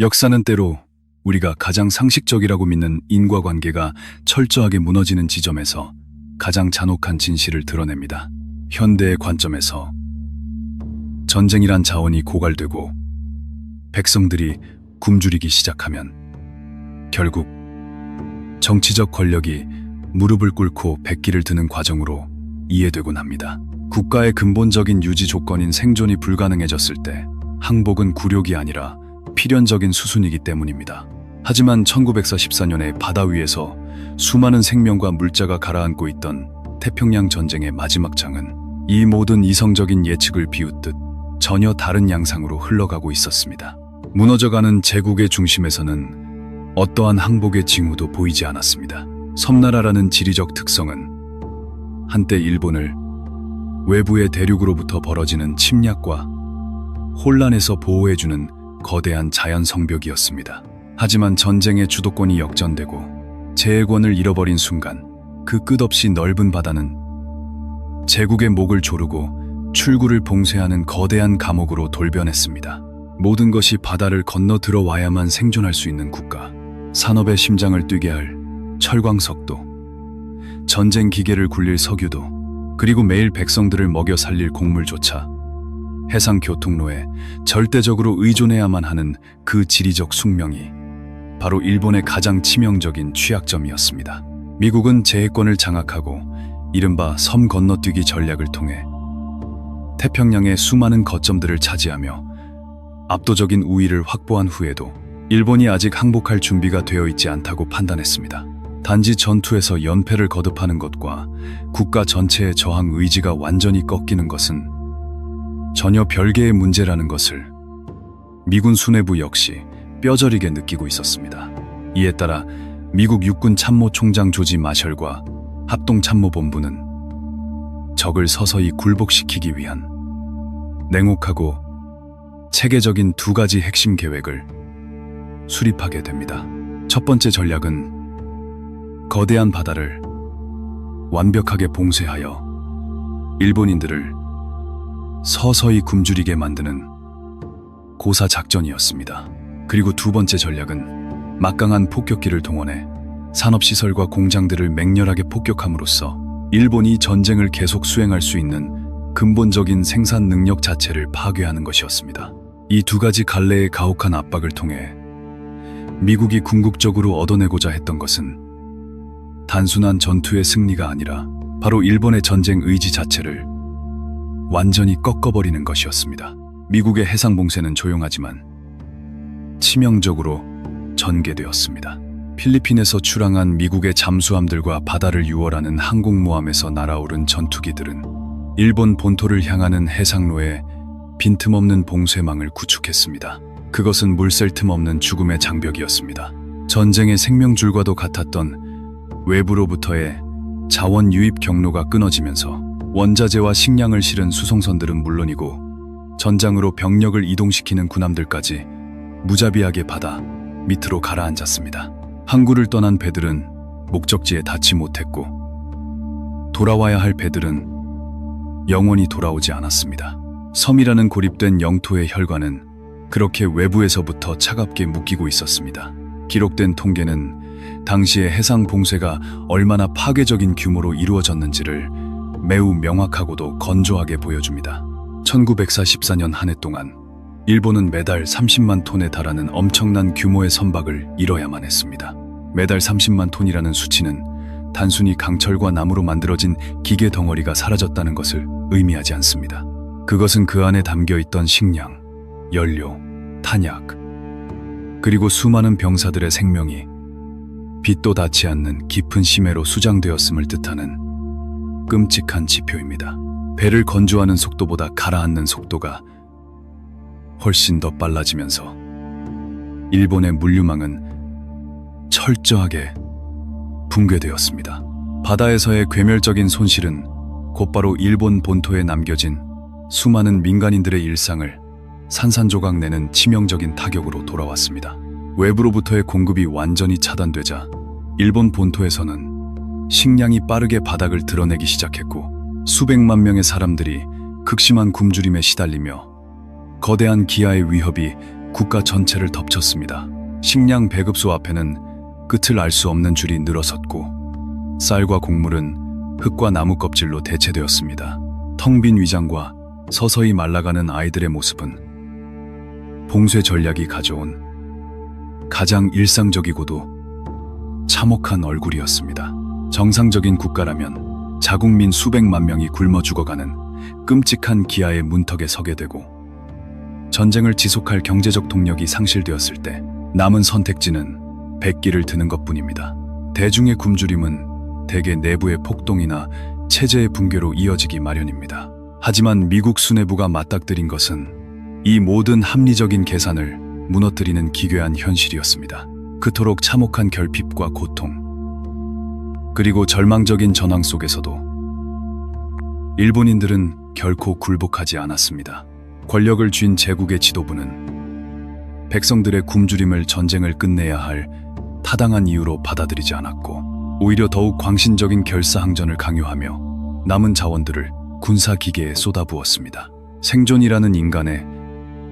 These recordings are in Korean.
역사는 때로 우리가 가장 상식적이라고 믿는 인과관계가 철저하게 무너지는 지점에서 가장 잔혹한 진실을 드러냅니다. 현대의 관점에서 전쟁이란 자원이 고갈되고 백성들이 굶주리기 시작하면 결국 정치적 권력이 무릎을 꿇고 백기를 드는 과정으로 이해되곤 합니다. 국가의 근본적인 유지 조건인 생존이 불가능해졌을 때 항복은 굴욕이 아니라 필연적인 수순이기 때문입니다. 하지만 1944년에 바다 위에서 수많은 생명과 물자가 가라앉고 있던 태평양 전쟁의 마지막 장은 이 모든 이성적인 예측을 비웃듯 전혀 다른 양상으로 흘러가고 있었습니다. 무너져가는 제국의 중심에서는 어떠한 항복의 징후도 보이지 않았습니다. 섬나라라는 지리적 특성은 한때 일본을 외부의 대륙으로부터 벌어지는 침략과 혼란에서 보호해주는 거대한 자연 성벽이었습니다. 하지만 전쟁의 주도권이 역전되고 제해권을 잃어버린 순간 그 끝없이 넓은 바다는 제국의 목을 조르고 출구를 봉쇄하는 거대한 감옥으로 돌변했습니다. 모든 것이 바다를 건너 들어와야만 생존할 수 있는 국가, 산업의 심장을 뛰게 할 철광석도, 전쟁 기계를 굴릴 석유도, 그리고 매일 백성들을 먹여 살릴 곡물조차 해상 교통로에 절대적으로 의존해야만 하는 그 지리적 숙명이 바로 일본의 가장 치명적인 취약점이었습니다. 미국은 제해권을 장악하고 이른바 섬 건너뛰기 전략을 통해 태평양의 수많은 거점들을 차지하며 압도적인 우위를 확보한 후에도 일본이 아직 항복할 준비가 되어 있지 않다고 판단했습니다. 단지 전투에서 연패를 거듭하는 것과 국가 전체의 저항 의지가 완전히 꺾이는 것은 전혀 별개의 문제라는 것을 미군 수뇌부 역시 뼈저리게 느끼고 있었습니다. 이에 따라 미국 육군 참모총장 조지 마셜과 합동참모본부는 적을 서서히 굴복시키기 위한 냉혹하고 체계적인 두 가지 핵심 계획을 수립하게 됩니다. 첫 번째 전략은 거대한 바다를 완벽하게 봉쇄하여 일본인들을 서서히 굶주리게 만드는 고사 작전이었습니다. 그리고 두 번째 전략은 막강한 폭격기를 동원해 산업시설과 공장들을 맹렬하게 폭격함으로써 일본이 전쟁을 계속 수행할 수 있는 근본적인 생산 능력 자체를 파괴하는 것이었습니다. 이 두 가지 갈래의 가혹한 압박을 통해 미국이 궁극적으로 얻어내고자 했던 것은 단순한 전투의 승리가 아니라 바로 일본의 전쟁 의지 자체를 완전히 꺾어버리는 것이었습니다. 미국의 해상 봉쇄는 조용하지만 치명적으로 전개되었습니다. 필리핀에서 출항한 미국의 잠수함들과 바다를 유월하는 항공모함에서 날아오른 전투기들은 일본 본토를 향하는 해상로에 빈틈없는 봉쇄망을 구축했습니다. 그것은 물샐 틈 없는 죽음의 장벽이었습니다. 전쟁의 생명줄과도 같았던 외부로부터의 자원 유입 경로가 끊어지면서 원자재와 식량을 실은 수송선들은 물론이고 전장으로 병력을 이동시키는 군함들까지 무자비하게 바다 밑으로 가라앉았습니다. 항구를 떠난 배들은 목적지에 닿지 못했고 돌아와야 할 배들은 영원히 돌아오지 않았습니다. 섬이라는 고립된 영토의 혈관은 그렇게 외부에서부터 차갑게 묶이고 있었습니다. 기록된 통계는 당시의 해상 봉쇄가 얼마나 파괴적인 규모로 이루어졌는지를 매우 명확하고도 건조하게 보여줍니다. 1944년 한 해 동안 일본은 매달 30만 톤에 달하는 엄청난 규모의 선박을 잃어야만 했습니다. 매달 30만 톤이라는 수치는 단순히 강철과 나무로 만들어진 기계 덩어리가 사라졌다는 것을 의미하지 않습니다. 그것은 그 안에 담겨있던 식량, 연료, 탄약, 그리고 수많은 병사들의 생명이 빛도 닿지 않는 깊은 심해로 수장되었음을 뜻하는 끔찍한 지표입니다. 배를 건조하는 속도보다 가라앉는 속도가 훨씬 더 빨라지면서 일본의 물류망은 철저하게 붕괴되었습니다. 바다에서의 괴멸적인 손실은 곧바로 일본 본토에 남겨진 수많은 민간인들의 일상을 산산조각 내는 치명적인 타격으로 돌아왔습니다. 외부로부터의 공급이 완전히 차단되자 일본 본토에서는 식량이 빠르게 바닥을 드러내기 시작했고 수백만 명의 사람들이 극심한 굶주림에 시달리며 거대한 기아의 위협이 국가 전체를 덮쳤습니다. 식량 배급소 앞에는 끝을 알 수 없는 줄이 늘어섰고 쌀과 곡물은 흙과 나무 껍질로 대체되었습니다. 텅 빈 위장과 서서히 말라가는 아이들의 모습은 봉쇄 전략이 가져온 가장 일상적이고도 참혹한 얼굴이었습니다. 정상적인 국가라면 자국민 수백만 명이 굶어 죽어가는 끔찍한 기아의 문턱에 서게 되고 전쟁을 지속할 경제적 동력이 상실되었을 때 남은 선택지는 백기를 드는 것뿐입니다. 대중의 굶주림은 대개 내부의 폭동이나 체제의 붕괴로 이어지기 마련입니다. 하지만 미국 수뇌부가 맞닥뜨린 것은 이 모든 합리적인 계산을 무너뜨리는 기괴한 현실이었습니다. 그토록 참혹한 결핍과 고통, 그리고 절망적인 전황 속에서도 일본인들은 결코 굴복하지 않았습니다. 권력을 쥔 제국의 지도부는 백성들의 굶주림을 전쟁을 끝내야 할 타당한 이유로 받아들이지 않았고 오히려 더욱 광신적인 결사항전을 강요하며 남은 자원들을 군사기계에 쏟아부었습니다. 생존이라는 인간의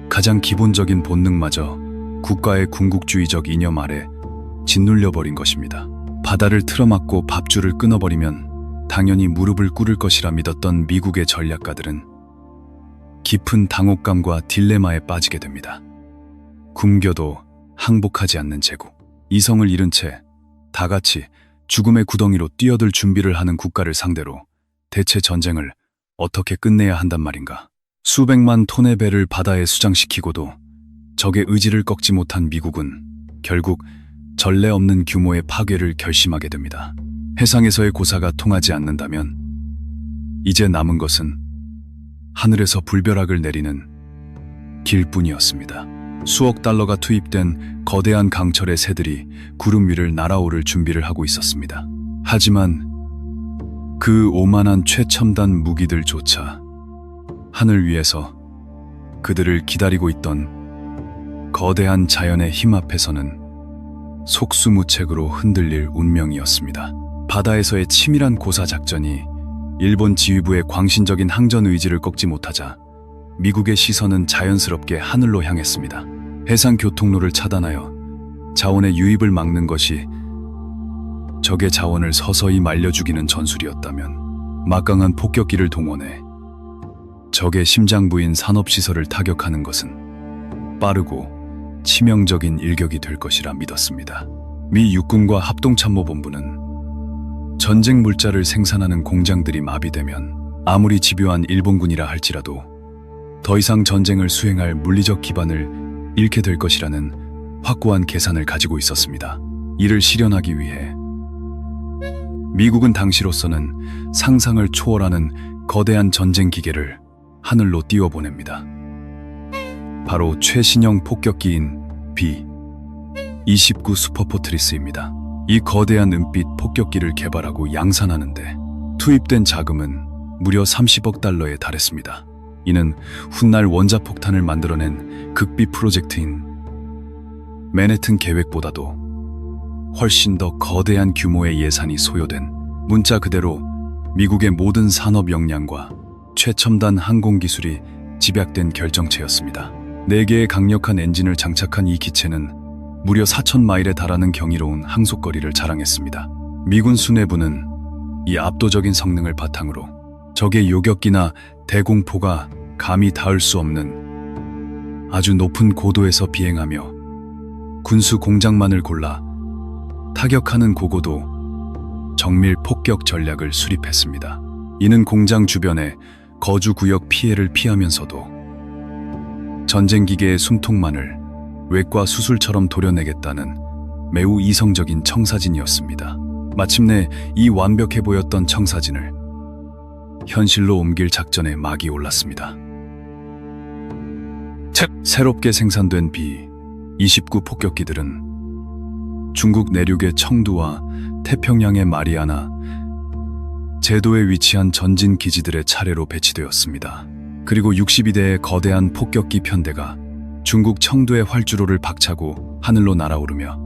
가장 기본적인 본능마저 국가의 군국주의적 이념 아래 짓눌려버린 것입니다. 바다를 틀어막고 밥줄을 끊어버리면 당연히 무릎을 꿇을 것이라 믿었던 미국의 전략가들은 깊은 당혹감과 딜레마에 빠지게 됩니다. 굶겨도 항복하지 않는 제국, 이성을 잃은 채 다같이 죽음의 구덩이로 뛰어들 준비를 하는 국가를 상대로 대체 전쟁을 어떻게 끝내야 한단 말인가. 수백만 톤의 배를 바다에 수장시키고도 적의 의지를 꺾지 못한 미국은 결국 전례 없는 규모의 파괴를 결심하게 됩니다. 해상에서의 고사가 통하지 않는다면 이제 남은 것은 하늘에서 불벼락을 내리는 길뿐이었습니다. 수억 달러가 투입된 거대한 강철의 새들이 구름 위를 날아오를 준비를 하고 있었습니다. 하지만 그 오만한 최첨단 무기들조차 하늘 위에서 그들을 기다리고 있던 거대한 자연의 힘 앞에서는 속수무책으로 흔들릴 운명이었습니다. 바다에서의 치밀한 고사 작전이 일본 지휘부의 광신적인 항전 의지를 꺾지 못하자 미국의 시선은 자연스럽게 하늘로 향했습니다. 해상 교통로를 차단하여 자원의 유입을 막는 것이 적의 자원을 서서히 말려 죽이는 전술이었다면 막강한 폭격기를 동원해 적의 심장부인 산업시설을 타격하는 것은 빠르고 치명적인 일격이 될 것이라 믿었습니다. 미 육군과 합동참모본부는 전쟁 물자를 생산하는 공장들이 마비되면 아무리 집요한 일본군이라 할지라도 더 이상 전쟁을 수행할 물리적 기반을 잃게 될 것이라는 확고한 계산을 가지고 있었습니다. 이를 실현하기 위해 미국은 당시로서는 상상을 초월하는 거대한 전쟁 기계를 하늘로 띄워보냅니다. 바로 최신형 폭격기인 B-29 슈퍼포트리스입니다. 이 거대한 은빛 폭격기를 개발하고 양산하는데 투입된 자금은 무려 30억 달러에 달했습니다. 이는 훗날 원자폭탄을 만들어낸 극비 프로젝트인 맨해튼 계획보다도 훨씬 더 거대한 규모의 예산이 소요된, 문자 그대로 미국의 모든 산업 역량과 최첨단 항공기술이 집약된 결정체였습니다. 4개의 강력한 엔진을 장착한 이 기체는 무려 4,000마일에 달하는 경이로운 항속거리를 자랑했습니다. 미군 수뇌부는 이 압도적인 성능을 바탕으로 적의 요격기나 대공포가 감히 닿을 수 없는 아주 높은 고도에서 비행하며 군수 공장만을 골라 타격하는 고고도 정밀 폭격 전략을 수립했습니다. 이는 공장 주변의 거주구역 피해를 피하면서도 전쟁기계의 숨통만을 외과 수술처럼 도려내겠다는 매우 이성적인 청사진이었습니다. 마침내 이 완벽해 보였던 청사진을 현실로 옮길 작전에 막이 올랐습니다. 새롭게 생산된 B-29 폭격기들은 중국 내륙의 청두와 태평양의 마리아나 제도에 위치한 전진 기지들의 차례로 배치되었습니다. 그리고 62대의 거대한 폭격기 편대가 중국 청두의 활주로를 박차고 하늘로 날아오르며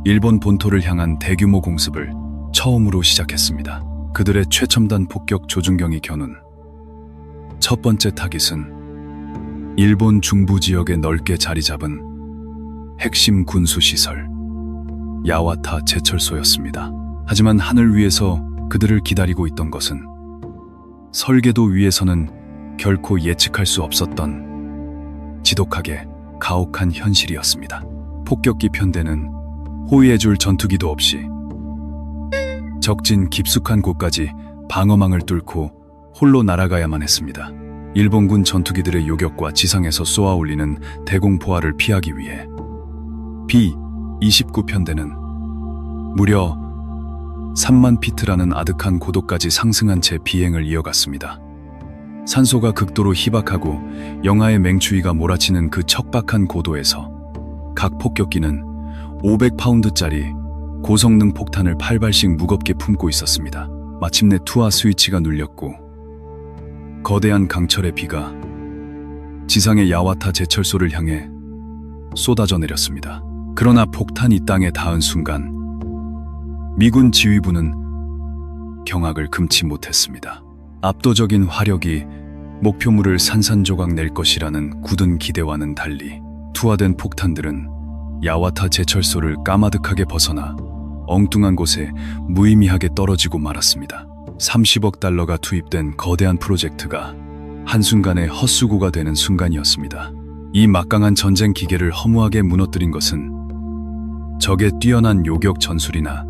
일본 본토를 향한 대규모 공습을 처음으로 시작했습니다. 그들의 최첨단 폭격 조준경이 겨눈 첫 번째 타깃은 일본 중부 지역에 넓게 자리 잡은 핵심 군수시설, 야와타 제철소였습니다. 하지만 하늘 위에서 그들을 기다리고 있던 것은 설계도 위에서는 결코 예측할 수 없었던 지독하게 가혹한 현실이었습니다. 폭격기 편대는 호위해줄 전투기도 없이 적진 깊숙한 곳까지 방어망을 뚫고 홀로 날아가야만 했습니다. 일본군 전투기들의 요격과 지상에서 쏘아 올리는 대공포화를 피하기 위해 B-29 편대는 무려 3만 피트라는 아득한 고도까지 상승한 채 비행을 이어갔습니다. 산소가 극도로 희박하고 영하의 맹추위가 몰아치는 그 척박한 고도에서 각 폭격기는 500파운드짜리 고성능 폭탄을 8발씩 무겁게 품고 있었습니다. 마침내 투하 스위치가 눌렸고 거대한 강철의 비가 지상의 야와타 제철소를 향해 쏟아져 내렸습니다. 그러나 폭탄이 땅에 닿은 순간 미군 지휘부는 경악을 금치 못했습니다. 압도적인 화력이 목표물을 산산조각 낼 것이라는 굳은 기대와는 달리 투하된 폭탄들은 야와타 제철소를 까마득하게 벗어나 엉뚱한 곳에 무의미하게 떨어지고 말았습니다. 30억 달러가 투입된 거대한 프로젝트가 한순간에 헛수고가 되는 순간이었습니다. 이 막강한 전쟁 기계를 허무하게 무너뜨린 것은 적의 뛰어난 요격 전술이나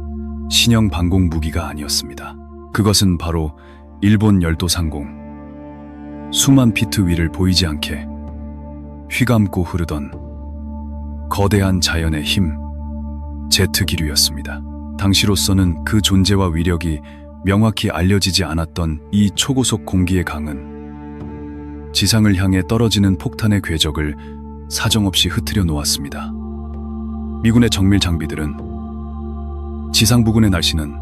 신형 방공 무기가 아니었습니다. 그것은 바로 일본 열도상공, 수만 피트 위를 보이지 않게 휘감고 흐르던 거대한 자연의 힘, 제트 기류였습니다. 당시로서는 그 존재와 위력이 명확히 알려지지 않았던 이 초고속 공기의 강은 지상을 향해 떨어지는 폭탄의 궤적을 사정없이 흐트려 놓았습니다. 미군의 정밀 장비들은 지상 부근의 날씨는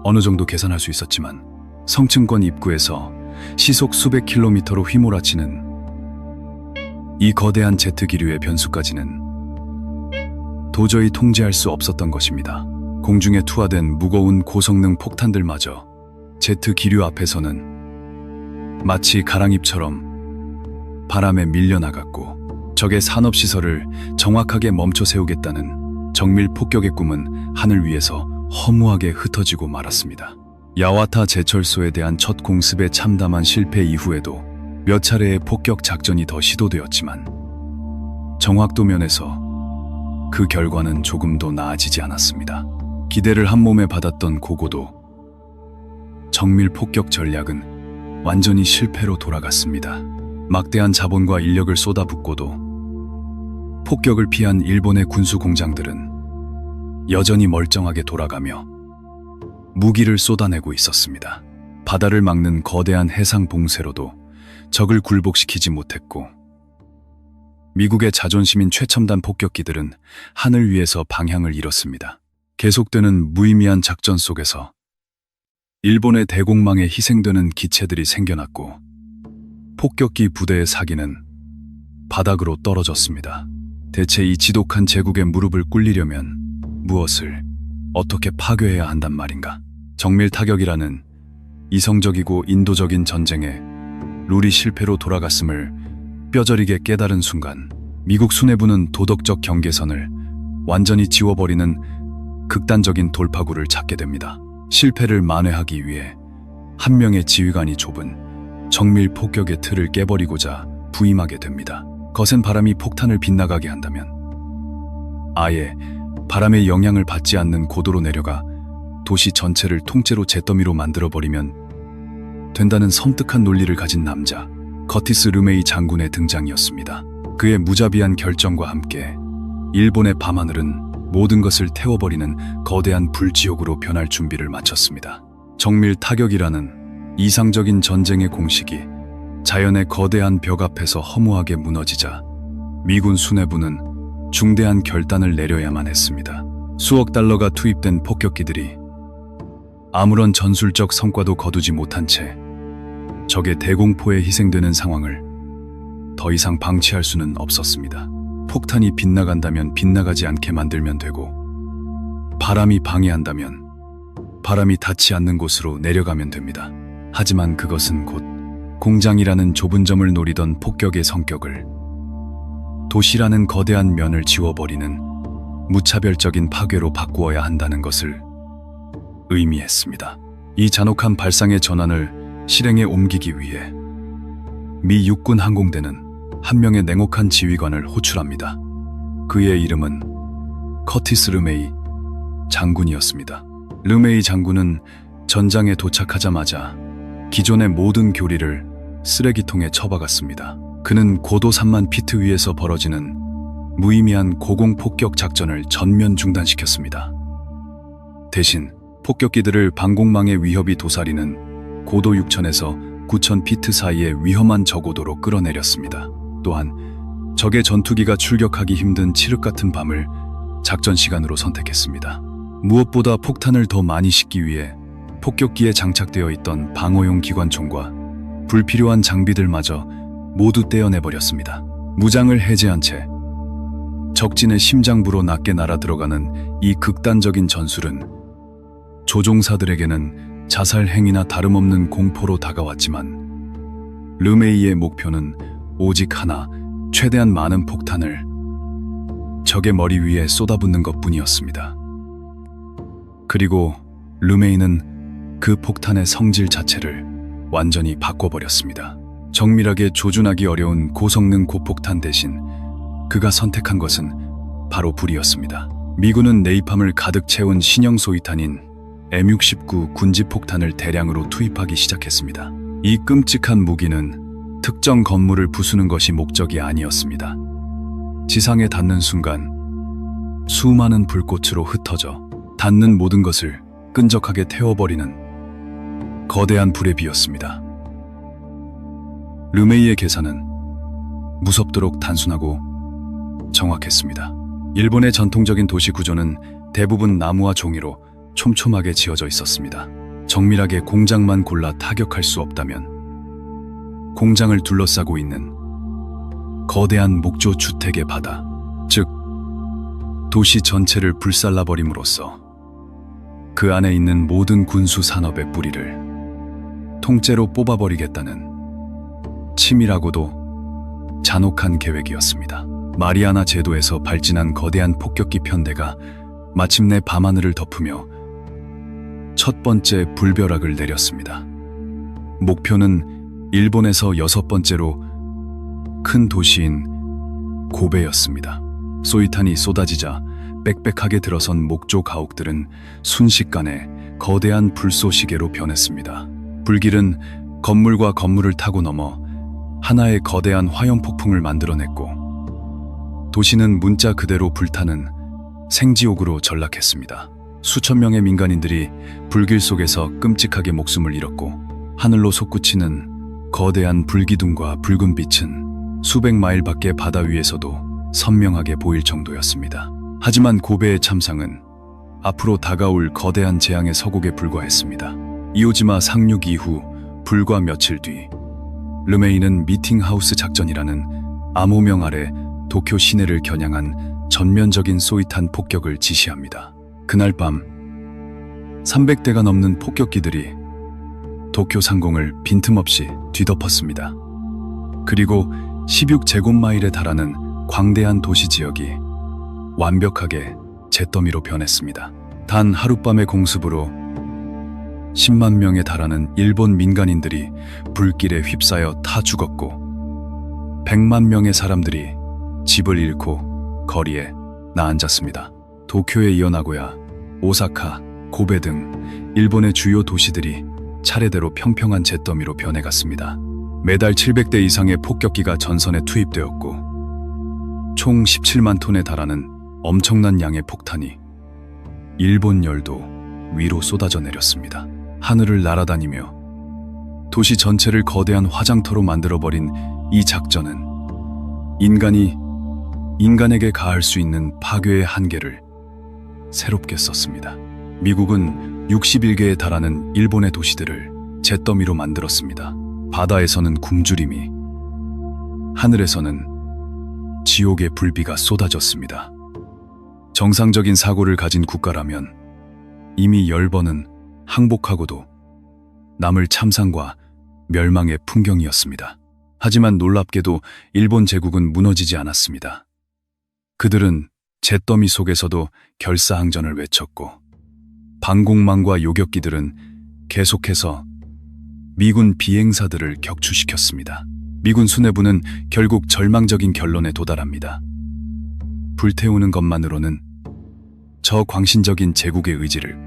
어느 정도 계산할 수 있었지만 성층권 입구에서 시속 수백 킬로미터로 휘몰아치는 이 거대한 제트 기류의 변수까지는 도저히 통제할 수 없었던 것입니다. 공중에 투하된 무거운 고성능 폭탄들마저 제트 기류 앞에서는 마치 가랑잎처럼 바람에 밀려나갔고 적의 산업시설을 정확하게 멈춰 세우겠다는 정밀 폭격의 꿈은 하늘 위에서 허무하게 흩어지고 말았습니다. 야와타 제철소에 대한 첫 공습의 참담한 실패 이후에도 몇 차례의 폭격 작전이 더 시도되었지만 정확도 면에서 그 결과는 조금도 나아지지 않았습니다. 기대를 한몸에 받았던 고고도 정밀 폭격 전략은 완전히 실패로 돌아갔습니다. 막대한 자본과 인력을 쏟아붓고도 폭격을 피한 일본의 군수 공장들은 여전히 멀쩡하게 돌아가며 무기를 쏟아내고 있었습니다. 바다를 막는 거대한 해상 봉쇄로도 적을 굴복시키지 못했고 미국의 자존심인 최첨단 폭격기들은 하늘 위에서 방향을 잃었습니다. 계속되는 무의미한 작전 속에서 일본의 대공망에 희생되는 기체들이 생겨났고 폭격기 부대의 사기는 바닥으로 떨어졌습니다. 대체 이 지독한 제국의 무릎을 꿇리려면 무엇을 어떻게 파괴해야 한단 말인가? 정밀 타격이라는 이성적이고 인도적인 전쟁에 룰이 실패로 돌아갔음을 뼈저리게 깨달은 순간 미국 수뇌부는 도덕적 경계선을 완전히 지워버리는 극단적인 돌파구를 찾게 됩니다. 실패를 만회하기 위해 한 명의 지휘관이 좁은 정밀 폭격의 틀을 깨버리고자 부임하게 됩니다. 거센 바람이 폭탄을 빗나가게 한다면 아예 바람의 영향을 받지 않는 고도로 내려가 도시 전체를 통째로 잿더미로 만들어버리면 된다는 섬뜩한 논리를 가진 남자 커티스 르메이 장군의 등장이었습니다. 그의 무자비한 결정과 함께 일본의 밤하늘은 모든 것을 태워버리는 거대한 불지옥으로 변할 준비를 마쳤습니다. 정밀 타격이라는 이상적인 전쟁의 공식이 자연의 거대한 벽 앞에서 허무하게 무너지자 미군 수뇌부는 중대한 결단을 내려야만 했습니다. 수억 달러가 투입된 폭격기들이 아무런 전술적 성과도 거두지 못한 채 적의 대공포에 희생되는 상황을 더 이상 방치할 수는 없었습니다. 폭탄이 빗나간다면 빗나가지 않게 만들면 되고 바람이 방해한다면 바람이 닿지 않는 곳으로 내려가면 됩니다. 하지만 그것은 곧 공장이라는 좁은 점을 노리던 폭격의 성격을 도시라는 거대한 면을 지워버리는 무차별적인 파괴로 바꾸어야 한다는 것을 의미했습니다. 이 잔혹한 발상의 전환을 실행에 옮기기 위해 미 육군 항공대는 한 명의 냉혹한 지휘관을 호출합니다. 그의 이름은 커티스 르메이 장군이었습니다. 르메이 장군은 전장에 도착하자마자 기존의 모든 교리를 쓰레기통에 처박았습니다. 그는 고도 3만 피트 위에서 벌어지는 무의미한 고공폭격 작전을 전면 중단시켰습니다. 대신 폭격기들을 방공망의 위협이 도사리는 고도 6,000에서 9,000 피트 사이의 위험한 저고도로 끌어내렸습니다. 또한 적의 전투기가 출격하기 힘든 칠흑 같은 밤을 작전 시간으로 선택했습니다. 무엇보다 폭탄을 더 많이 싣기 위해 폭격기에 장착되어 있던 방어용 기관총과 불필요한 장비들마저 모두 떼어내버렸습니다. 무장을 해제한 채 적진의 심장부로 낮게 날아 들어가는 이 극단적인 전술은 조종사들에게는 자살 행위나 다름없는 공포로 다가왔지만 르메이의 목표는 오직 하나, 최대한 많은 폭탄을 적의 머리 위에 쏟아붓는 것뿐이었습니다. 그리고 르메이는 그 폭탄의 성질 자체를 완전히 바꿔버렸습니다. 정밀하게 조준하기 어려운 고성능 고폭탄 대신 그가 선택한 것은 바로 불이었습니다. 미군은 네이팜을 가득 채운 신형 소위탄인 M69 군지폭탄을 대량으로 투입하기 시작했습니다. 이 끔찍한 무기는 특정 건물을 부수는 것이 목적이 아니었습니다. 지상에 닿는 순간 수많은 불꽃으로 흩어져 닿는 모든 것을 끈적하게 태워버리는 거대한 불의 비였습니다. 르메이의 계산은 무섭도록 단순하고 정확했습니다. 일본의 전통적인 도시 구조는 대부분 나무와 종이로 촘촘하게 지어져 있었습니다. 정밀하게 공장만 골라 타격할 수 없다면 공장을 둘러싸고 있는 거대한 목조 주택의 바다, 즉 도시 전체를 불살라버림으로써 그 안에 있는 모든 군수 산업의 뿌리를 통째로 뽑아버리겠다는 치밀하고도 잔혹한 계획이었습니다. 마리아나 제도에서 발진한 거대한 폭격기 편대가 마침내 밤하늘을 덮으며 첫 번째 불벼락을 내렸습니다. 목표는 일본에서 6번째로 큰 도시인 고베였습니다. 소위탄이 쏟아지자 빽빽하게 들어선 목조 가옥들은 순식간에 거대한 불쏘시개로 변했습니다. 불길은 건물과 건물을 타고 넘어 하나의 거대한 화염폭풍을 만들어냈고 도시는 문자 그대로 불타는 생지옥으로 전락했습니다. 수천 명의 민간인들이 불길 속에서 끔찍하게 목숨을 잃었고 하늘로 솟구치는 거대한 불기둥과 붉은 빛은 수백 마일 밖의 바다 위에서도 선명하게 보일 정도였습니다. 하지만 고베의 참상은 앞으로 다가올 거대한 재앙의 서곡에 불과했습니다. 이오지마 상륙 이후 불과 며칠 뒤 르메이는 미팅하우스 작전이라는 암호명 아래 도쿄 시내를 겨냥한 전면적인 소위탄 폭격을 지시합니다. 그날 밤 300대가 넘는 폭격기들이 도쿄 상공을 빈틈없이 뒤덮었습니다. 그리고 16제곱마일에 달하는 광대한 도시 지역이 완벽하게 잿더미로 변했습니다. 단 하룻밤의 공습으로 10만 명에 달하는 일본 민간인들이 불길에 휩싸여 타 죽었고 100만 명의 사람들이 집을 잃고 거리에 나앉았습니다. 도쿄에 이어 나고야, 오사카, 고베 등 일본의 주요 도시들이 차례대로 평평한 잿더미로 변해갔습니다. 매달 700대 이상의 폭격기가 전선에 투입되었고 총 17만 톤에 달하는 엄청난 양의 폭탄이 일본 열도 위로 쏟아져 내렸습니다. 하늘을 날아다니며 도시 전체를 거대한 화장터로 만들어버린 이 작전은 인간이 인간에게 가할 수 있는 파괴의 한계를 새롭게 썼습니다. 미국은 61개에 달하는 일본의 도시들을 잿더미로 만들었습니다. 바다에서는 굶주림이, 하늘에서는 지옥의 불비가 쏟아졌습니다. 정상적인 사고를 가진 국가라면 이미 10번은 항복하고도 남을 참상과 멸망의 풍경이었습니다. 하지만 놀랍게도 일본 제국은 무너지지 않았습니다. 그들은 잿더미 속에서도 결사항전을 외쳤고 방공망과 요격기들은 계속해서 미군 비행사들을 격추시켰습니다. 미군 수뇌부는 결국 절망적인 결론에 도달합니다. 불태우는 것만으로는 저 광신적인 제국의 의지를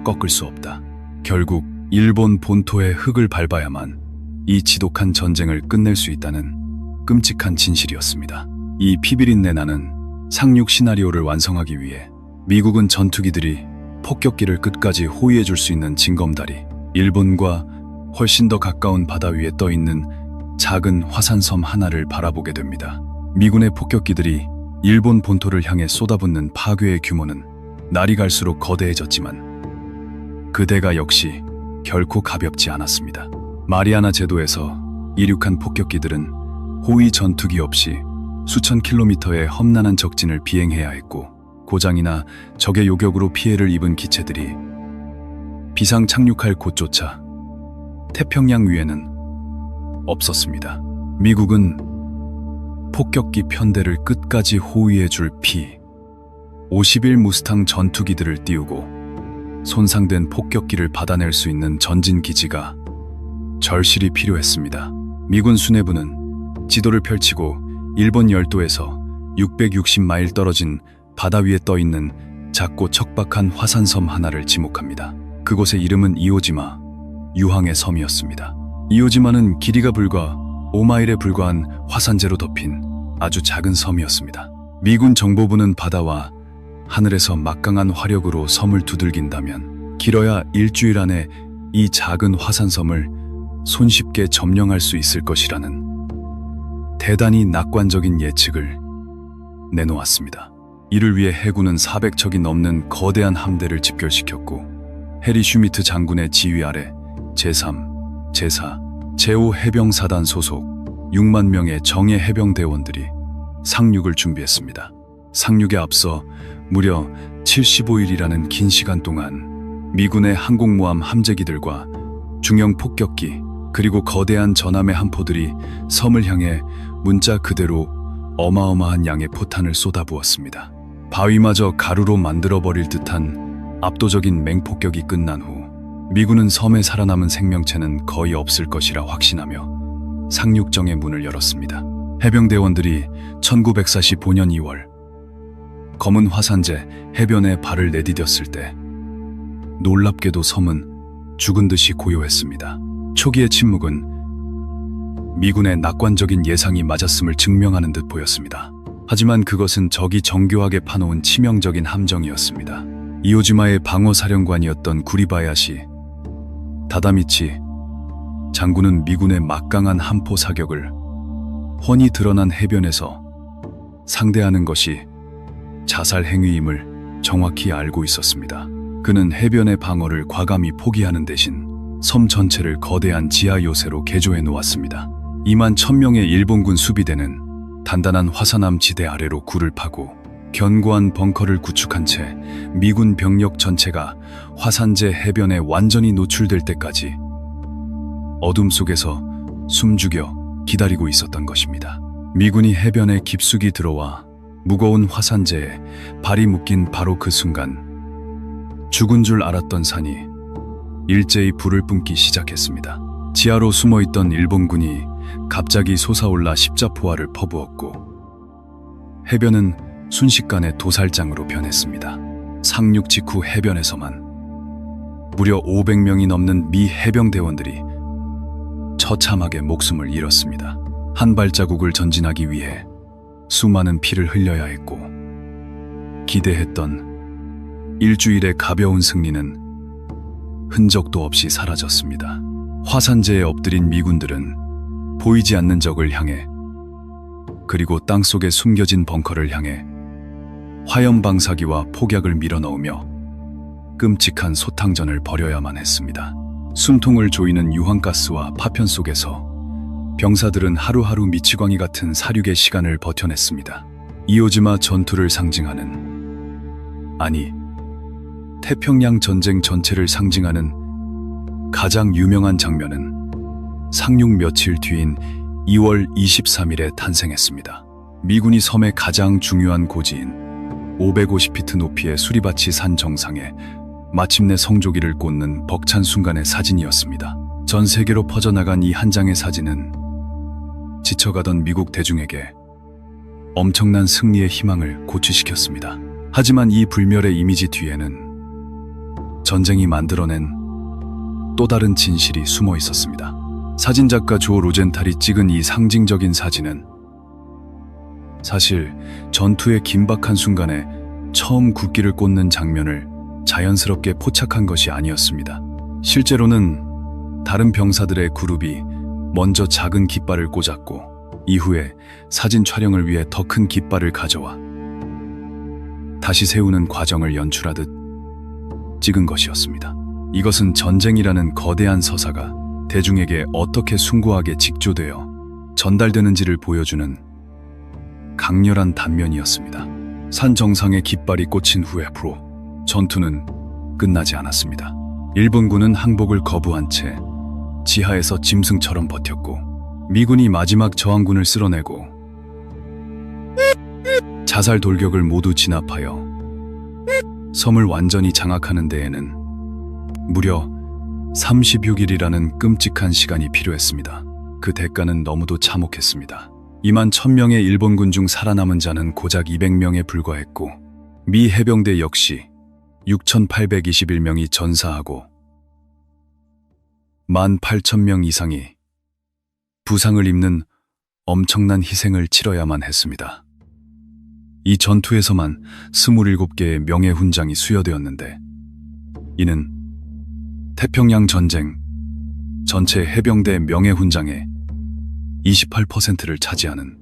꺾을 수 없다. 결국 일본 본토의 흙을 밟아야만 이 지독한 전쟁을 끝낼 수 있다는 끔찍한 진실이었습니다. 이 피비린내 나는 상륙 시나리오를 완성하기 위해 미국은 전투기들이 폭격기를 끝까지 호위해줄 수 있는 징검다리, 일본과 훨씬 더 가까운 바다 위에 떠있는 작은 화산섬 하나를 바라보게 됩니다. 미군의 폭격기들이 일본 본토를 향해 쏟아붓는 파괴의 규모는 날이 갈수록 거대해졌지만 그 대가 역시 결코 가볍지 않았습니다. 마리아나 제도에서 이륙한 폭격기들은 호위 전투기 없이 수천 킬로미터의 험난한 적진을 비행해야 했고 고장이나 적의 요격으로 피해를 입은 기체들이 비상 착륙할 곳조차 태평양 위에는 없었습니다. 미국은 폭격기 편대를 끝까지 호위해줄 P-51 무스탕 전투기들을 띄우고 손상된 폭격기를 받아낼 수 있는 전진기지가 절실히 필요했습니다. 미군 수뇌부는 지도를 펼치고 일본 열도에서 660마일 떨어진 바다 위에 떠있는 작고 척박한 화산섬 하나를 지목합니다. 그곳의 이름은 이오지마, 유황의 섬이었습니다. 이오지마는 길이가 불과 5마일에 불과한 화산재로 덮인 아주 작은 섬이었습니다. 미군 정보부는 바다와 하늘에서 막강한 화력으로 섬을 두들긴다면 길어야 일주일 안에 이 작은 화산섬을 손쉽게 점령할 수 있을 것이라는 대단히 낙관적인 예측을 내놓았습니다. 이를 위해 해군은 400척이 넘는 거대한 함대를 집결시켰고 해리 슈미트 장군의 지휘 아래 제3, 제4, 제5 해병사단 소속 6만 명의 정예 해병대원들이 상륙을 준비했습니다. 상륙에 앞서 무려 75일이라는 긴 시간 동안 미군의 항공모함 함재기들과 중형 폭격기 그리고 거대한 전함의 함포들이 섬을 향해 문자 그대로 어마어마한 양의 포탄을 쏟아부었습니다. 바위마저 가루로 만들어버릴 듯한 압도적인 맹폭격이 끝난 후 미군은 섬에 살아남은 생명체는 거의 없을 것이라 확신하며 상륙정의 문을 열었습니다. 해병대원들이 1945년 2월 검은 화산재 해변에 발을 내디뎠을 때 놀랍게도 섬은 죽은 듯이 고요했습니다. 초기의 침묵은 미군의 낙관적인 예상이 맞았음을 증명하는 듯 보였습니다. 하지만 그것은 적이 정교하게 파놓은 치명적인 함정이었습니다. 이오지마의 방어사령관이었던 구리바야시 다다미치 장군은 미군의 막강한 함포 사격을 훤히 드러난 해변에서 상대하는 것이 자살 행위임을 정확히 알고 있었습니다. 그는 해변의 방어를 과감히 포기하는 대신 섬 전체를 거대한 지하 요새로 개조해 놓았습니다. 2만 1000명의 일본군 수비대는 단단한 화산암 지대 아래로 굴을 파고 견고한 벙커를 구축한 채 미군 병력 전체가 화산재 해변에 완전히 노출될 때까지 어둠 속에서 숨죽여 기다리고 있었던 것입니다. 미군이 해변에 깊숙이 들어와 무거운 화산재에 발이 묶인 바로 그 순간 죽은 줄 알았던 산이 일제히 불을 뿜기 시작했습니다. 지하로 숨어있던 일본군이 갑자기 솟아올라 십자포화를 퍼부었고 해변은 순식간에 도살장으로 변했습니다. 상륙 직후 해변에서만 무려 500명이 넘는 미 해병대원들이 처참하게 목숨을 잃었습니다. 한 발자국을 전진하기 위해 수많은 피를 흘려야 했고 기대했던 일주일의 가벼운 승리는 흔적도 없이 사라졌습니다. 화산재에 엎드린 미군들은 보이지 않는 적을 향해 그리고 땅속에 숨겨진 벙커를 향해 화염방사기와 폭약을 밀어넣으며 끔찍한 소탕전을 벌여야만 했습니다. 숨통을 조이는 유황가스와 파편 속에서 병사들은 하루하루 미치광이 같은 사륙의 시간을 버텨냈습니다. 이오지마 전투를 상징하는, 아니, 태평양 전쟁 전체를 상징하는 가장 유명한 장면은 상륙 며칠 뒤인 2월 23일에 탄생했습니다. 미군이 섬의 가장 중요한 고지인 550피트 높이의 수리바치 산 정상에 마침내 성조기를 꽂는 벅찬 순간의 사진이었습니다. 전 세계로 퍼져나간 이 한 장의 사진은 지쳐가던 미국 대중에게 엄청난 승리의 희망을 고취시켰습니다. 하지만 이 불멸의 이미지 뒤에는 전쟁이 만들어낸 또 다른 진실이 숨어 있었습니다. 사진작가 조 로젠탈이 찍은 이 상징적인 사진은 사실 전투의 긴박한 순간에 처음 국기를 꽂는 장면을 자연스럽게 포착한 것이 아니었습니다. 실제로는 다른 병사들의 그룹이 먼저 작은 깃발을 꽂았고 이후에 사진 촬영을 위해 더 큰 깃발을 가져와 다시 세우는 과정을 연출하듯 찍은 것이었습니다. 이것은 전쟁이라는 거대한 서사가 대중에게 어떻게 숭고하게 직조되어 전달되는지를 보여주는 강렬한 단면이었습니다. 산 정상에 깃발이 꽂힌 후에 전투는 끝나지 않았습니다. 일본군은 항복을 거부한 채 지하에서 짐승처럼 버텼고 미군이 마지막 저항군을 쓸어내고 자살 돌격을 모두 진압하여 섬을 완전히 장악하는 데에는 무려 36일이라는 끔찍한 시간이 필요했습니다. 그 대가는 너무도 참혹했습니다. 2만 1000명의 일본군 중 살아남은 자는 고작 200명에 불과했고 미 해병대 역시 6821명이 전사하고 18,000명 이상이 부상을 입는 엄청난 희생을 치러야만 했습니다. 이 전투에서만 27개의 명예훈장이 수여되었는데 이는 태평양 전쟁 전체 해병대 명예훈장의 28%를 차지하는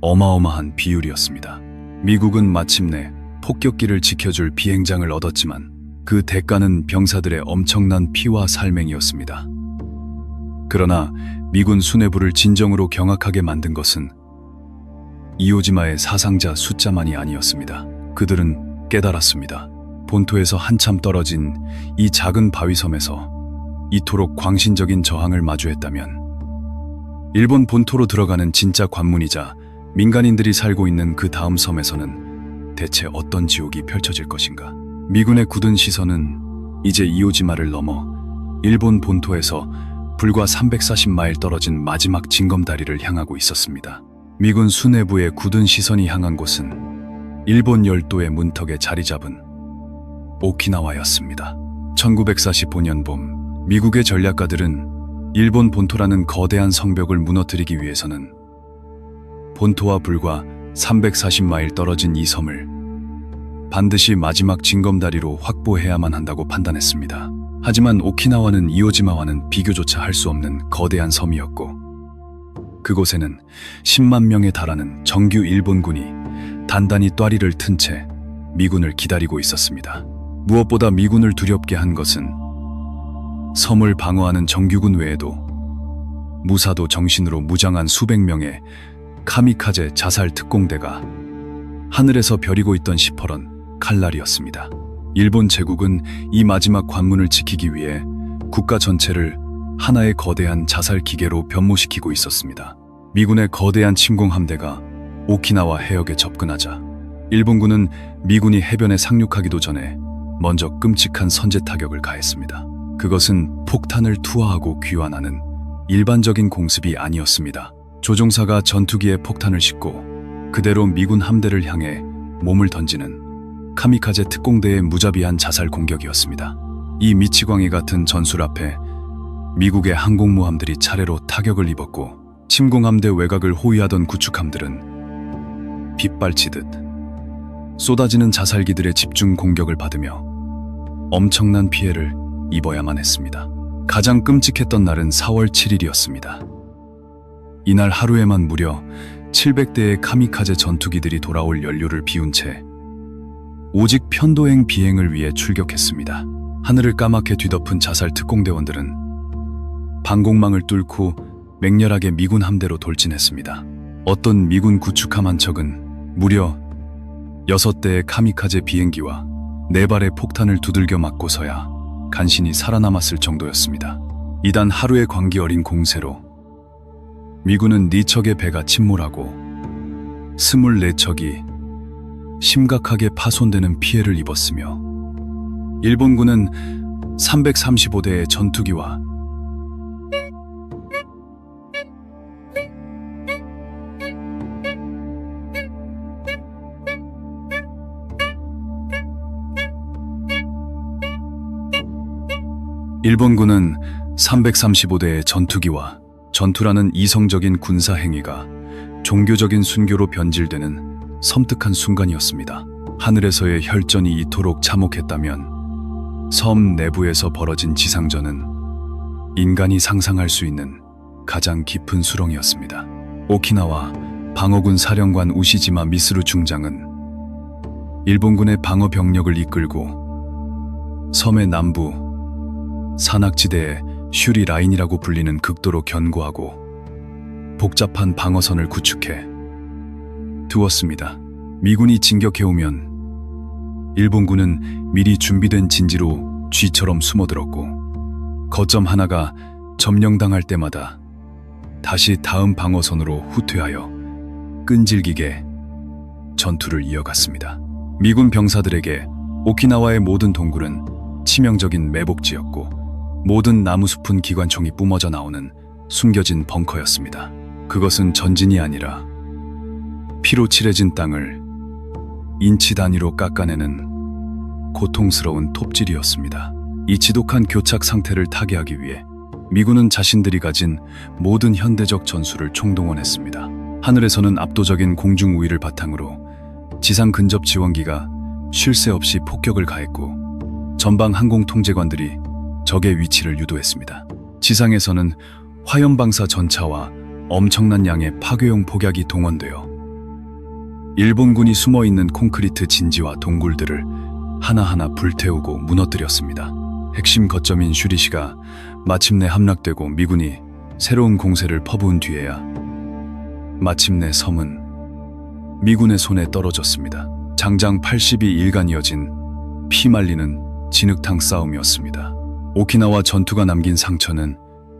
어마어마한 비율이었습니다. 미국은 마침내 폭격기를 지켜줄 비행장을 얻었지만 그 대가는 병사들의 엄청난 피와 살맹이었습니다. 그러나 미군 수뇌부를 진정으로 경악하게 만든 것은 이오지마의 사상자 숫자만이 아니었습니다. 그들은 깨달았습니다. 본토에서 한참 떨어진 이 작은 바위섬에서 이토록 광신적인 저항을 마주했다면 일본 본토로 들어가는 진짜 관문이자 민간인들이 살고 있는 그 다음 섬에서는 대체 어떤 지옥이 펼쳐질 것인가. 미군의 굳은 시선은 이제 이오지마를 넘어 일본 본토에서 불과 340마일 떨어진 마지막 징검다리를 향하고 있었습니다. 미군 수뇌부의 굳은 시선이 향한 곳은 일본 열도의 문턱에 자리 잡은 오키나와였습니다. 1945년 봄 미국의 전략가들은 일본 본토라는 거대한 성벽을 무너뜨리기 위해서는 본토와 불과 340마일 떨어진 이 섬을 반드시 마지막 징검다리로 확보해야만 한다고 판단했습니다. 하지만 오키나와는 이오지마와는 비교조차 할 수 없는 거대한 섬이었고 그곳에는 10만 명에 달하는 정규 일본군이 단단히 똬리를 튼 채 미군을 기다리고 있었습니다. 무엇보다 미군을 두렵게 한 것은 섬을 방어하는 정규군 외에도 무사도 정신으로 무장한 수백 명의 카미카제 자살 특공대가 하늘에서 벼리고 있던 시퍼런 칼날이었습니다. 일본 제국은 이 마지막 관문을 지키기 위해 국가 전체를 하나의 거대한 자살 기계로 변모시키고 있었습니다. 미군의 거대한 침공 함대가 오키나와 해역에 접근하자 일본군은 미군이 해변에 상륙하기도 전에 먼저 끔찍한 선제 타격을 가했습니다. 그것은 폭탄을 투하하고 귀환하는 일반적인 공습이 아니었습니다. 조종사가 전투기에 폭탄을 싣고 그대로 미군 함대를 향해 몸을 던지는 카미카제 특공대의 무자비한 자살 공격이었습니다. 이 미치광이 같은 전술 앞에 미국의 항공모함들이 차례로 타격을 입었고 침공함대 외곽을 호위하던 구축함들은 빗발치듯 쏟아지는 자살기들의 집중 공격을 받으며 엄청난 피해를 입어야만 했습니다. 가장 끔찍했던 날은 4월 7일이었습니다. 이날 하루에만 무려 700대의 카미카제 전투기들이 돌아올 연료를 비운 채 오직 편도행 비행을 위해 출격했습니다. 하늘을 까맣게 뒤덮은 자살 특공대원들은 방공망을 뚫고 맹렬하게 미군 함대로 돌진했습니다. 어떤 미군 구축함 한 척은 무려 6대의 카미카제 비행기와 4발의 폭탄을 두들겨 맞고서야 간신히 살아남았을 정도였습니다. 이단 하루의 광기 어린 공세로 미군은 4척의 배가 침몰하고 24척이 심각하게 파손되는 피해를 입었으며 일본군은 335대의 전투기와 일본군은 335대의 전투기와 전투라는 이성적인 군사 행위가 종교적인 순교로 변질되는 섬뜩한 순간이었습니다. 하늘에서의 혈전이 이토록 참혹했다면 섬 내부에서 벌어진 지상전은 인간이 상상할 수 있는 가장 깊은 수렁이었습니다. 오키나와 방어군 사령관 우시지마 미스루 중장은 일본군의 방어 병력을 이끌고 섬의 남부 산악지대에 슈리 라인이라고 불리는 극도로 견고하고 복잡한 방어선을 구축해 두었습니다. 미군이 진격해오면 일본군은 미리 준비된 진지로 쥐처럼 숨어들었고 거점 하나가 점령당할 때마다 다시 다음 방어선으로 후퇴하여 끈질기게 전투를 이어갔습니다. 미군 병사들에게 오키나와의 모든 동굴은 치명적인 매복지였고 모든 나무숲은 기관총이 뿜어져 나오는 숨겨진 벙커였습니다. 그것은 전진이 아니라 피로 칠해진 땅을 인치 단위로 깎아내는 고통스러운 톱질이었습니다. 이 지독한 교착 상태를 타개하기 위해 미군은 자신들이 가진 모든 현대적 전술을 총동원했습니다. 하늘에서는 압도적인 공중 우위를 바탕으로 지상 근접 지원기가 쉴 새 없이 폭격을 가했고 전방 항공 통제관들이 적의 위치를 유도했습니다. 지상에서는 화염방사 전차와 엄청난 양의 파괴용 폭약이 동원되어 일본군이 숨어있는 콘크리트 진지와 동굴들을 하나하나 불태우고 무너뜨렸습니다. 핵심 거점인 슈리시가 마침내 함락되고 미군이 새로운 공세를 퍼부은 뒤에야 마침내 섬은 미군의 손에 떨어졌습니다. 장장 80일간 이어진 피말리는 진흙탕 싸움이었습니다. 오키나와 전투가 남긴 상처는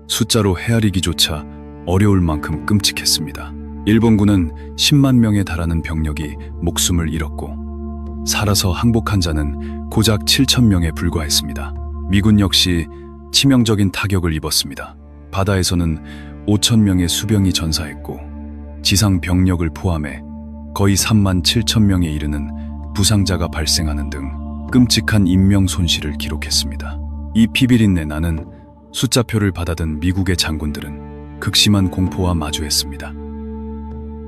숫자로 헤아리기조차 어려울 만큼 끔찍했습니다. 일본군은 10만 명에 달하는 병력이 목숨을 잃었고 살아서 항복한 자는 고작 7천 명에 불과했습니다. 미군 역시 치명적인 타격을 입었습니다. 바다에서는 5천 명의 수병이 전사했고 지상 병력을 포함해 거의 3만 7천 명에 이르는 부상자가 발생하는 등 끔찍한 인명 손실을 기록했습니다. 이 피비린내 나는 숫자표를 받아든 미국의 장군들은 극심한 공포와 마주했습니다.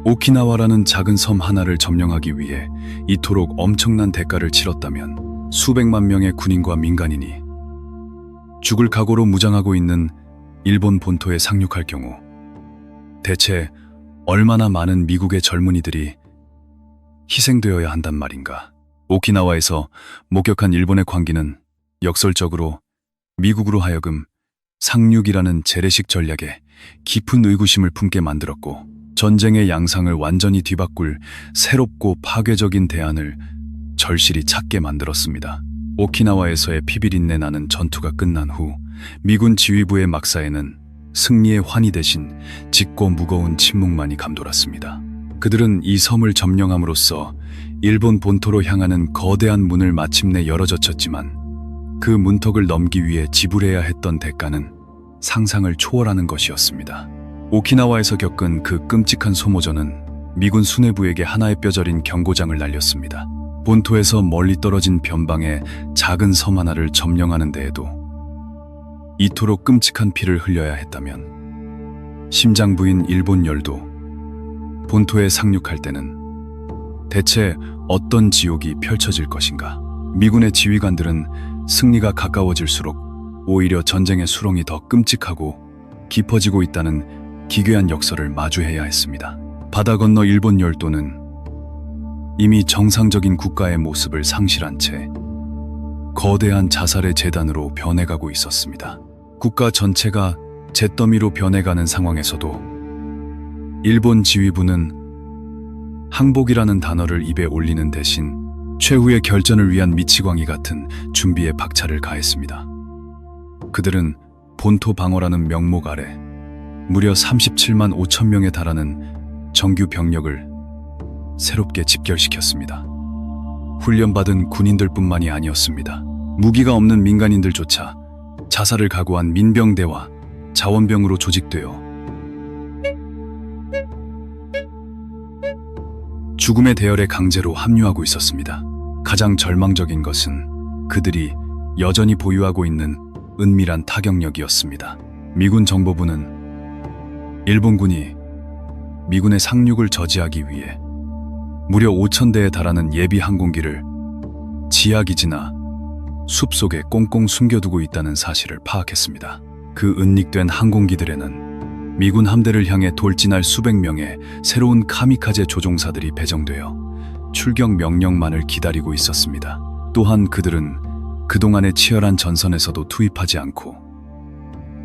오키나와라는 작은 섬 하나를 점령하기 위해 이토록 엄청난 대가를 치렀다면 수백만 명의 군인과 민간인이 죽을 각오로 무장하고 있는 일본 본토에 상륙할 경우 대체 얼마나 많은 미국의 젊은이들이 희생되어야 한단 말인가. 오키나와에서 목격한 일본의 광기는 역설적으로 미국으로 하여금 상륙이라는 재래식 전략에 깊은 의구심을 품게 만들었고 전쟁의 양상을 완전히 뒤바꿀 새롭고 파괴적인 대안을 절실히 찾게 만들었습니다. 오키나와에서의 피비린내 나는 전투가 끝난 후 미군 지휘부의 막사에는 승리의 환희 대신 짙고 무거운 침묵만이 감돌았습니다. 그들은 이 섬을 점령함으로써 일본 본토로 향하는 거대한 문을 마침내 열어젖혔지만 그 문턱을 넘기 위해 지불해야 했던 대가는 상상을 초월하는 것이었습니다. 오키나와에서 겪은 그 끔찍한 소모전은 미군 수뇌부에게 하나의 뼈저린 경고장을 날렸습니다. 본토에서 멀리 떨어진 변방의 작은 섬 하나를 점령하는 데에도 이토록 끔찍한 피를 흘려야 했다면 심장부인 일본 열도 본토에 상륙할 때는 대체 어떤 지옥이 펼쳐질 것인가. 미군의 지휘관들은 승리가 가까워질수록 오히려 전쟁의 수렁이 더 끔찍하고 깊어지고 있다는 기괴한 역설을 마주해야 했습니다. 바다 건너 일본 열도는 이미 정상적인 국가의 모습을 상실한 채 거대한 자살의 재단으로 변해가고 있었습니다. 국가 전체가 잿더미로 변해가는 상황에서도 일본 지휘부는 항복이라는 단어를 입에 올리는 대신 최후의 결전을 위한 미치광이 같은 준비에 박차를 가했습니다. 그들은 본토 방어라는 명목 아래 무려 37만 5천 명에 달하는 정규 병력을 새롭게 집결시켰습니다. 훈련받은 군인들뿐만이 아니었습니다. 무기가 없는 민간인들조차 자살을 각오한 민병대와 자원병으로 조직되어 죽음의 대열에 강제로 합류하고 있었습니다. 가장 절망적인 것은 그들이 여전히 보유하고 있는 은밀한 타격력이었습니다. 미군 정보부는 일본군이 미군의 상륙을 저지하기 위해 무려 5,000대에 달하는 예비 항공기를 지하기지나 숲속에 꽁꽁 숨겨두고 있다는 사실을 파악했습니다. 그 은닉된 항공기들에는 미군 함대를 향해 돌진할 수백 명의 새로운 카미카제 조종사들이 배정되어 출격 명령만을 기다리고 있었습니다. 또한 그들은 그동안의 치열한 전선에서도 투입하지 않고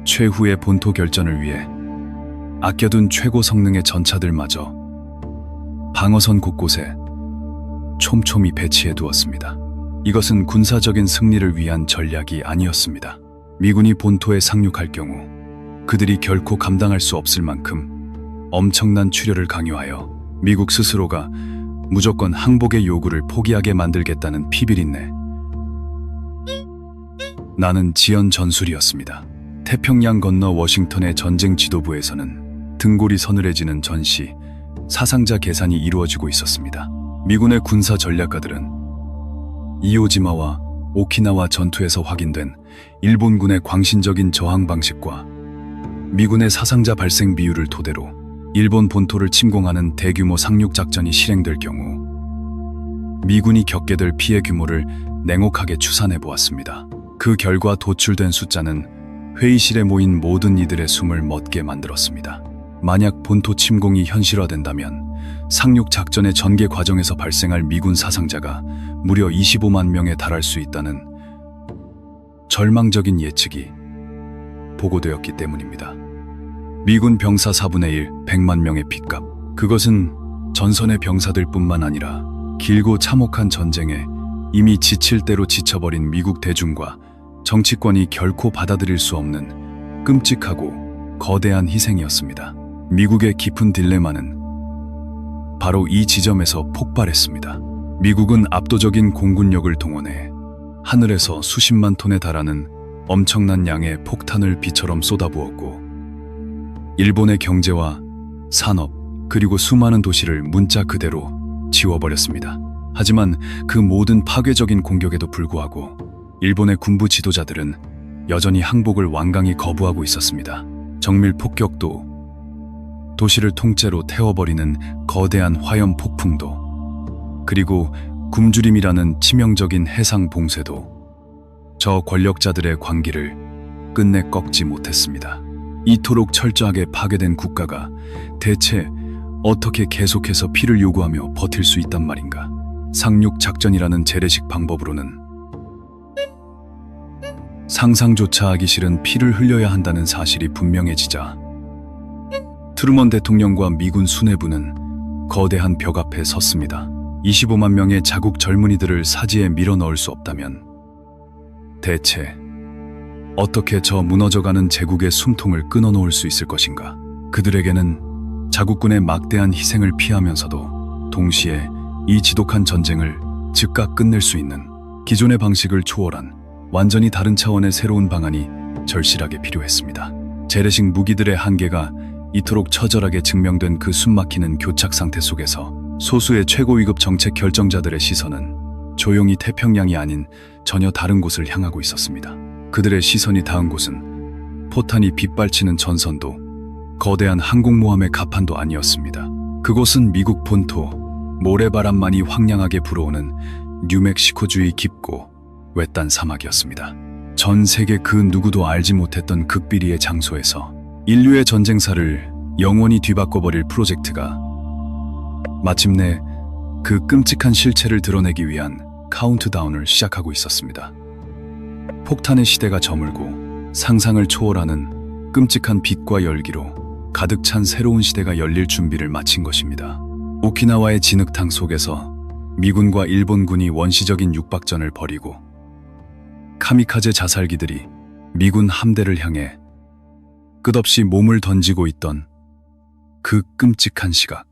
최후의 본토 결전을 위해 아껴둔 최고 성능의 전차들마저 방어선 곳곳에 촘촘히 배치해 두었습니다. 이것은 군사적인 승리를 위한 전략이 아니었습니다. 미군이 본토에 상륙할 경우 그들이 결코 감당할 수 없을 만큼 엄청난 출혈을 강요하여 미국 스스로가 무조건 항복의 요구를 포기하게 만들겠다는 피비린내. 나는 지연 전술이었습니다. 태평양 건너 워싱턴의 전쟁 지도부에서는 등골이 서늘해지는 전시, 사상자 계산이 이루어지고 있었습니다. 미군의 군사 전략가들은 이오지마와 오키나와 전투에서 확인된 일본군의 광신적인 저항 방식과 미군의 사상자 발생 비율을 토대로 일본 본토를 침공하는 대규모 상륙 작전이 실행될 경우 미군이 겪게 될 피해 규모를 냉혹하게 추산해 보았습니다. 그 결과 도출된 숫자는 회의실에 모인 모든 이들의 숨을 멎게 만들었습니다. 만약 본토 침공이 현실화된다면 상륙 작전의 전개 과정에서 발생할 미군 사상자가 무려 25만 명에 달할 수 있다는 절망적인 예측이 보고되었기 때문입니다. 미군 병사 4분의 1, 100만 명의 핏값. 그것은 전선의 병사들뿐만 아니라 길고 참혹한 전쟁에 이미 지칠 대로 지쳐버린 미국 대중과 정치권이 결코 받아들일 수 없는 끔찍하고 거대한 희생이었습니다. 미국의 깊은 딜레마는 바로 이 지점에서 폭발했습니다. 미국은 압도적인 공군력을 동원해 하늘에서 수십만 톤에 달하는 엄청난 양의 폭탄을 비처럼 쏟아부었고 일본의 경제와 산업 그리고 수많은 도시를 문자 그대로 지워버렸습니다. 하지만 그 모든 파괴적인 공격에도 불구하고 일본의 군부 지도자들은 여전히 항복을 완강히 거부하고 있었습니다. 정밀 폭격도 도시를 통째로 태워버리는 거대한 화염 폭풍도 그리고 굶주림이라는 치명적인 해상 봉쇄도 저 권력자들의 광기를 끝내 꺾지 못했습니다. 이토록 철저하게 파괴된 국가가 대체 어떻게 계속해서 피를 요구하며 버틸 수 있단 말인가? 상륙 작전이라는 재래식 방법으로는 상상조차 하기 싫은 피를 흘려야 한다는 사실이 분명해지자 트루먼 대통령과 미군 수뇌부는 거대한 벽 앞에 섰습니다. 25만 명의 자국 젊은이들을 사지에 밀어넣을 수 없다면 대체 어떻게 저 무너져가는 제국의 숨통을 끊어놓을 수 있을 것인가? 그들에게는 자국군의 막대한 희생을 피하면서도 동시에 이 지독한 전쟁을 즉각 끝낼 수 있는 기존의 방식을 초월한 완전히 다른 차원의 새로운 방안이 절실하게 필요했습니다. 재래식 무기들의 한계가 이토록 처절하게 증명된 그 숨막히는 교착 상태 속에서 소수의 최고위급 정책 결정자들의 시선은 조용히 태평양이 아닌 전혀 다른 곳을 향하고 있었습니다. 그들의 시선이 닿은 곳은 포탄이 빗발치는 전선도 거대한 항공모함의 갑판도 아니었습니다. 그곳은 미국 본토, 모래바람만이 황량하게 불어오는 뉴멕시코주의 깊고 외딴 사막이었습니다. 전 세계 그 누구도 알지 못했던 극비리의 장소에서 인류의 전쟁사를 영원히 뒤바꿔버릴 프로젝트가 마침내 그 끔찍한 실체를 드러내기 위한 카운트다운을 시작하고 있었습니다. 폭탄의 시대가 저물고 상상을 초월하는 끔찍한 빛과 열기로 가득 찬 새로운 시대가 열릴 준비를 마친 것입니다. 오키나와의 진흙탕 속에서 미군과 일본군이 원시적인 육박전을 벌이고 카미카제 자살기들이 미군 함대를 향해 끝없이 몸을 던지고 있던 그 끔찍한 시각.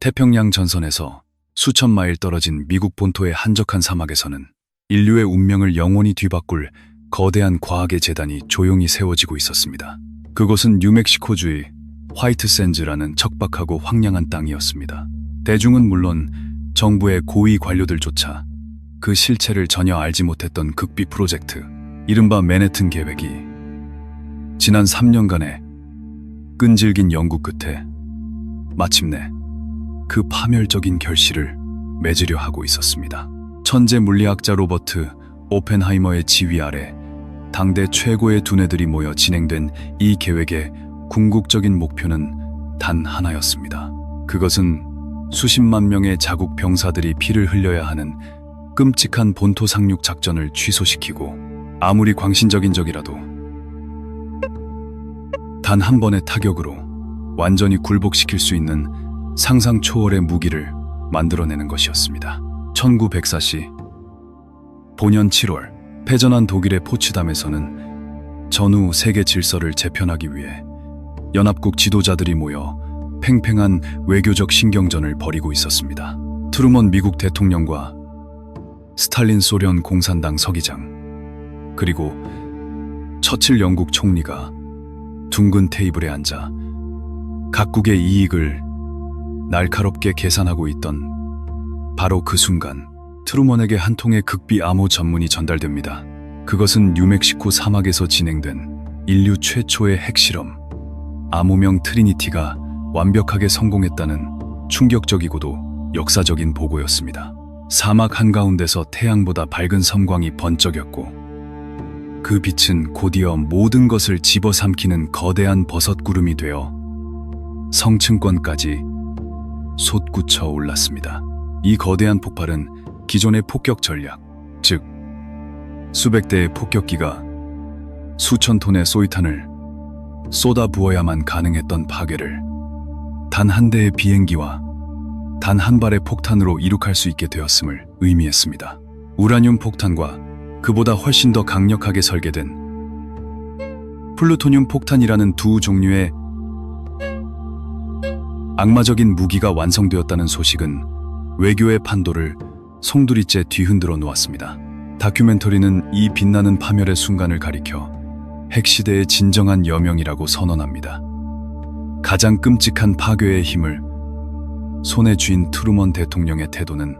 태평양 전선에서 수천 마일 떨어진 미국 본토의 한적한 사막에서는 인류의 운명을 영원히 뒤바꿀 거대한 과학의 재단이 조용히 세워지고 있었습니다. 그곳은 뉴멕시코주의 화이트 샌즈라는 척박하고 황량한 땅이었습니다. 대중은 물론 정부의 고위 관료들조차 그 실체를 전혀 알지 못했던 극비 프로젝트, 이른바 맨해튼 계획이 지난 3년간의 끈질긴 연구 끝에 마침내 그 파멸적인 결실을 맺으려 하고 있었습니다. 천재 물리학자 로버트 오펜하이머의 지휘 아래 당대 최고의 두뇌들이 모여 진행된 이 계획의 궁극적인 목표는 단 하나였습니다. 그것은 수십만 명의 자국 병사들이 피를 흘려야 하는 끔찍한 본토 상륙 작전을 취소시키고 아무리 광신적인 적이라도 단 한 번의 타격으로 완전히 굴복시킬 수 있는 상상 초월의 무기를 만들어내는 것이었습니다. 1904시 본년 7월 패전한 독일의 포츠담에서는 전후 세계 질서를 재편하기 위해 연합국 지도자들이 모여 팽팽한 외교적 신경전을 벌이고 있었습니다. 트루먼 미국 대통령과 스탈린 소련 공산당 서기장, 그리고 처칠 영국 총리가 둥근 테이블에 앉아 각국의 이익을 날카롭게 계산하고 있던 바로 그 순간 트루먼에게 한 통의 극비 암호 전문이 전달됩니다. 그것은 뉴멕시코 사막에서 진행된 인류 최초의 핵실험, 암호명 트리니티가 완벽하게 성공했다는 충격적이고도 역사적인 보고였습니다. 사막 한가운데서 태양보다 밝은 섬광이 번쩍였고 그 빛은 곧이어 모든 것을 집어삼키는 거대한 버섯구름이 되어 성층권까지 솟구쳐 올랐습니다. 이 거대한 폭발은 기존의 폭격 전략, 즉 수백 대의 폭격기가 수천 톤의 소위탄을 쏟아 부어야만 가능했던 파괴를 단 한 대의 비행기와 단 한 발의 폭탄으로 이룩할 수 있게 되었음을 의미했습니다. 우라늄 폭탄과 그보다 훨씬 더 강력하게 설계된 플루토늄 폭탄이라는 두 종류의 악마적인 무기가 완성되었다는 소식은 외교의 판도를 송두리째 뒤흔들어 놓았습니다. 다큐멘터리는 이 빛나는 파멸의 순간을 가리켜 핵시대의 진정한 여명이라고 선언합니다. 가장 끔찍한 파괴의 힘을 손에 쥔 트루먼 대통령의 태도는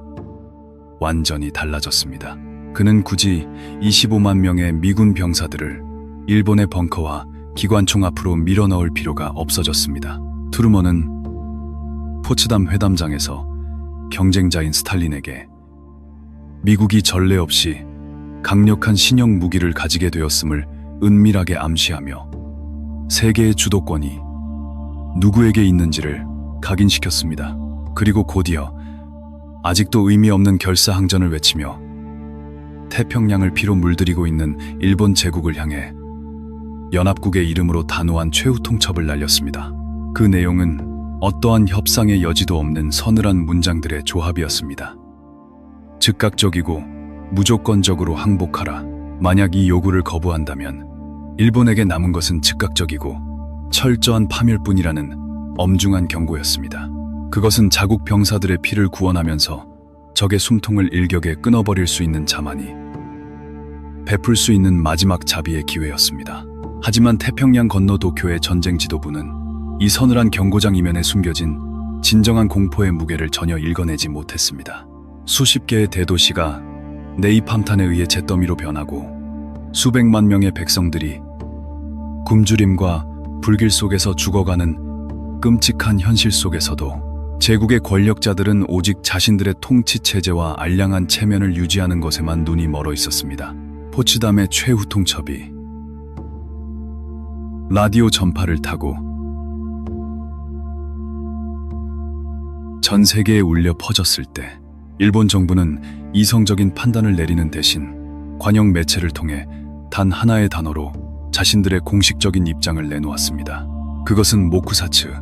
완전히 달라졌습니다. 그는 굳이 25만 명의 미군 병사들을 일본의 벙커와 기관총 앞으로 밀어넣을 필요가 없어졌습니다. 트루먼은 포츠담 회담장에서 경쟁자인 스탈린에게 미국이 전례 없이 강력한 신형 무기를 가지게 되었음을 은밀하게 암시하며 세계의 주도권이 누구에게 있는지를 각인시켰습니다. 그리고 곧이어 아직도 의미 없는 결사항전을 외치며 태평양을 피로 물들이고 있는 일본 제국을 향해 연합국의 이름으로 단호한 최후 통첩을 날렸습니다. 그 내용은 어떠한 협상의 여지도 없는 서늘한 문장들의 조합이었습니다. 즉각적이고 무조건적으로 항복하라. 만약 이 요구를 거부한다면 일본에게 남은 것은 즉각적이고 철저한 파멸뿐이라는 엄중한 경고였습니다. 그것은 자국 병사들의 피를 구원하면서 적의 숨통을 일격에 끊어버릴 수 있는 자만이 베풀 수 있는 마지막 자비의 기회였습니다. 하지만 태평양 건너 도쿄의 전쟁 지도부는 이 서늘한 경고장 이면에 숨겨진 진정한 공포의 무게를 전혀 읽어내지 못했습니다. 수십 개의 대도시가 네이팜탄에 의해 잿더미로 변하고 수백만 명의 백성들이 굶주림과 불길 속에서 죽어가는 끔찍한 현실 속에서도 제국의 권력자들은 오직 자신들의 통치 체제와 알량한 체면을 유지하는 것에만 눈이 멀어 있었습니다. 포츠담의 최후 통첩이 라디오 전파를 타고 전 세계에 울려 퍼졌을 때 일본 정부는 이성적인 판단을 내리는 대신 관영 매체를 통해 단 하나의 단어로 자신들의 공식적인 입장을 내놓았습니다. 그것은 모쿠사츠,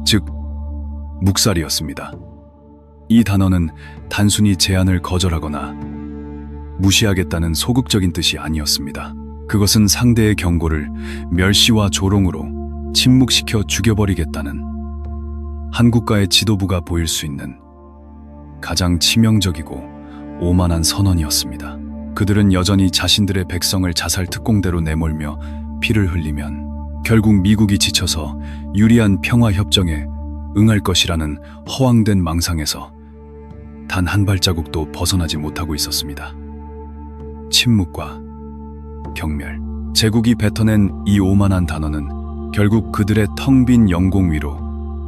즉 묵살이었습니다. 이 단어는 단순히 제안을 거절하거나 무시하겠다는 소극적인 뜻이 아니었습니다. 그것은 상대의 경고를 멸시와 조롱으로 침묵시켜 죽여버리겠다는 한 국가의 지도부가 보일 수 있는 가장 치명적이고 오만한 선언이었습니다. 그들은 여전히 자신들의 백성을 자살 특공대로 내몰며 피를 흘리면 결국 미국이 지쳐서 유리한 평화 협정에 응할 것이라는 허황된 망상에서 단 한 발자국도 벗어나지 못하고 있었습니다. 침묵과 경멸. 제국이 뱉어낸 이 오만한 단어는 결국 그들의 텅 빈 영공 위로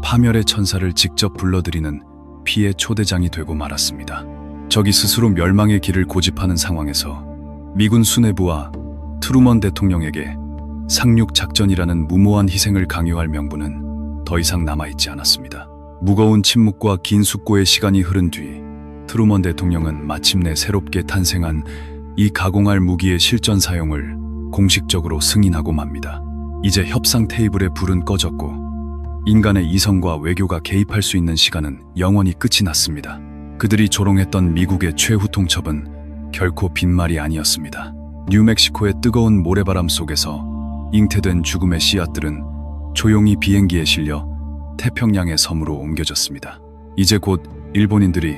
파멸의 천사를 직접 불러들이는 피의 초대장이 되고 말았습니다. 적이 스스로 멸망의 길을 고집하는 상황에서 미군 수뇌부와 트루먼 대통령에게 상륙 작전이라는 무모한 희생을 강요할 명분은 더 이상 남아있지 않았습니다. 무거운 침묵과 긴 숙고의 시간이 흐른 뒤 트루먼 대통령은 마침내 새롭게 탄생한 이 가공할 무기의 실전 사용을 공식적으로 승인하고 맙니다. 이제 협상 테이블의 불은 꺼졌고 인간의 이성과 외교가 개입할 수 있는 시간은 영원히 끝이 났습니다. 그들이 조롱했던 미국의 최후 통첩은 결코 빈말이 아니었습니다. 뉴멕시코의 뜨거운 모래바람 속에서 잉태된 죽음의 씨앗들은 조용히 비행기에 실려 태평양의 섬으로 옮겨졌습니다. 이제 곧 일본인들이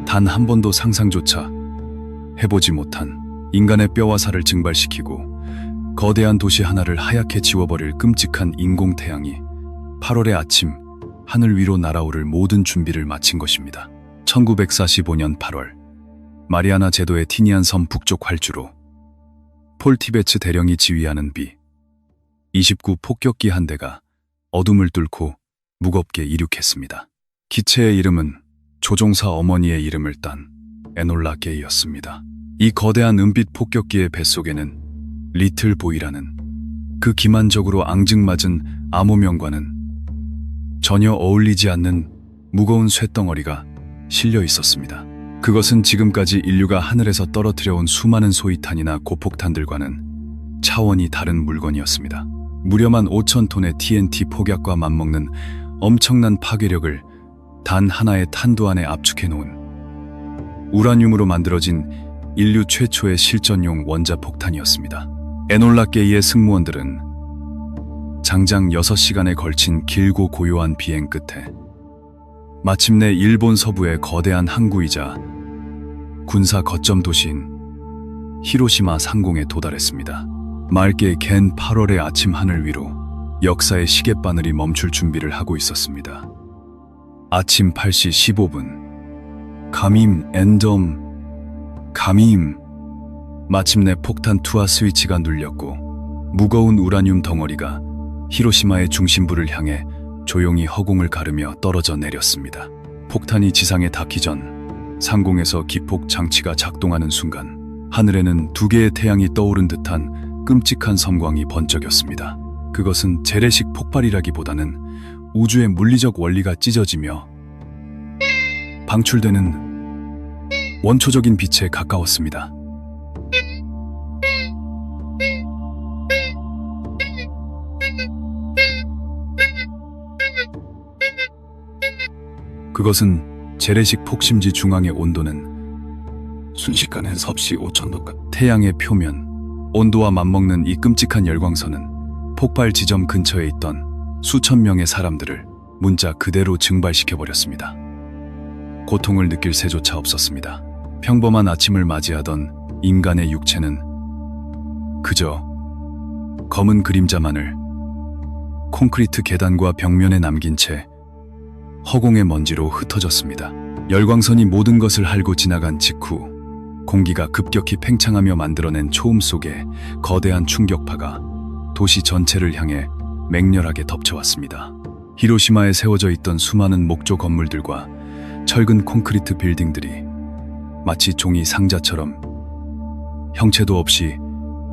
단 한 번도 상상조차 해보지 못한 인간의 뼈와 살을 증발시키고 거대한 도시 하나를 하얗게 지워버릴 끔찍한 인공태양이 8월의 아침 하늘 위로 날아오를 모든 준비를 마친 것입니다. 1945년 8월 마리아나 제도의 티니안 섬 북쪽 활주로 폴 티베츠 대령이 지휘하는 B-29 폭격기 한 대가 어둠을 뚫고 무겁게 이륙했습니다. 기체의 이름은 조종사 어머니의 이름을 딴 에놀라 게이였습니다. 이 거대한 은빛 폭격기의 뱃속에는 리틀 보이라는 그 기만적으로 앙증맞은 암호명과는 전혀 어울리지 않는 무거운 쇳덩어리가 실려 있었습니다. 그것은 지금까지 인류가 하늘에서 떨어뜨려온 수많은 소위탄이나 고폭탄들과는 차원이 다른 물건이었습니다. 무려만 5,000톤의 TNT 폭약과 맞먹는 엄청난 파괴력을 단 하나의 탄두 안에 압축해 놓은 우라늄으로 만들어진 인류 최초의 실전용 원자폭탄이었습니다. 에놀라 게이의 승무원들은 장장 6시간에 걸친 길고 고요한 비행 끝에 마침내 일본 서부의 거대한 항구이자 군사 거점 도시인 히로시마 상공에 도달했습니다. 맑게 갠 8월의 아침 하늘 위로 역사의 시계바늘이 멈출 준비를 하고 있었습니다. 아침 8시 15분 감임 엔덤 감임. 마침내 폭탄 투하 스위치가 눌렸고 무거운 우라늄 덩어리가 히로시마의 중심부를 향해 조용히 허공을 가르며 떨어져 내렸습니다. 폭탄이 지상에 닿기 전 상공에서 기폭 장치가 작동하는 순간 하늘에는 두 개의 태양이 떠오른 듯한 끔찍한 섬광이 번쩍였습니다. 그것은 재래식 폭발이라기보다는 우주의 물리적 원리가 찢어지며 방출되는 원초적인 빛에 가까웠습니다. 그것은 재래식 폭심지 중앙의 온도는 순식간에 섭씨 5,000도가 태양의 표면 온도와 맞먹는 이 끔찍한 열광선은 폭발 지점 근처에 있던 수천 명의 사람들을 문자 그대로 증발시켜버렸습니다. 고통을 느낄 새조차 없었습니다. 평범한 아침을 맞이하던 인간의 육체는 그저 검은 그림자만을 콘크리트 계단과 벽면에 남긴 채 허공의 먼지로 흩어졌습니다. 열광선이 모든 것을 핥고 지나간 직후 공기가 급격히 팽창하며 만들어낸 초음 속에 거대한 충격파가 도시 전체를 향해 맹렬하게 덮쳐왔습니다. 히로시마에 세워져 있던 수많은 목조 건물들과 철근 콘크리트 빌딩들이 마치 종이 상자처럼 형체도 없이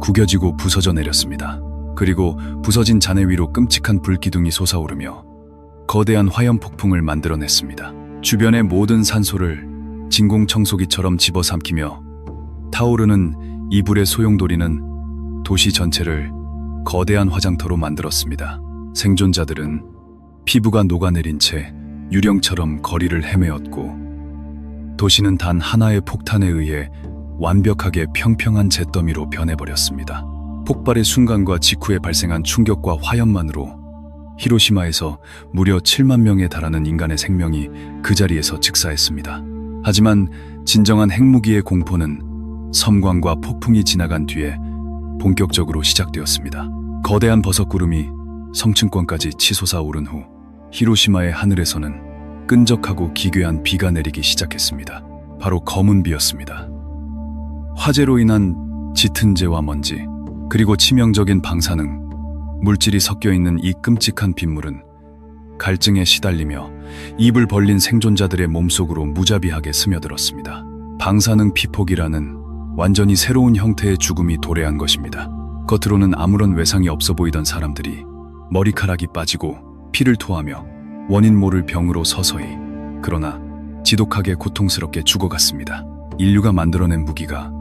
구겨지고 부서져 내렸습니다. 그리고 부서진 잔해 위로 끔찍한 불기둥이 솟아오르며 거대한 화염 폭풍을 만들어냈습니다. 주변의 모든 산소를 진공청소기처럼 집어삼키며 타오르는 이 불의 소용돌이는 도시 전체를 거대한 화장터로 만들었습니다. 생존자들은 피부가 녹아내린 채 유령처럼 거리를 헤매었고 도시는 단 하나의 폭탄에 의해 완벽하게 평평한 잿더미로 변해버렸습니다. 폭발의 순간과 직후에 발생한 충격과 화염만으로 히로시마에서 무려 7만 명에 달하는 인간의 생명이 그 자리에서 즉사했습니다. 하지만 진정한 핵무기의 공포는 섬광과 폭풍이 지나간 뒤에 본격적으로 시작되었습니다. 거대한 버섯구름이 성층권까지 치솟아 오른 후 히로시마의 하늘에서는 끈적하고 기괴한 비가 내리기 시작했습니다. 바로 검은 비였습니다. 화재로 인한 짙은 재와 먼지, 그리고 치명적인 방사능, 물질이 섞여 있는 이 끔찍한 빗물은 갈증에 시달리며 입을 벌린 생존자들의 몸속으로 무자비하게 스며들었습니다. 방사능 피폭이라는 완전히 새로운 형태의 죽음이 도래한 것입니다. 겉으로는 아무런 외상이 없어 보이던 사람들이 머리카락이 빠지고 피를 토하며 원인 모를 병으로 서서히, 그러나 지독하게 고통스럽게 죽어갔습니다. 인류가 만들어낸 무기가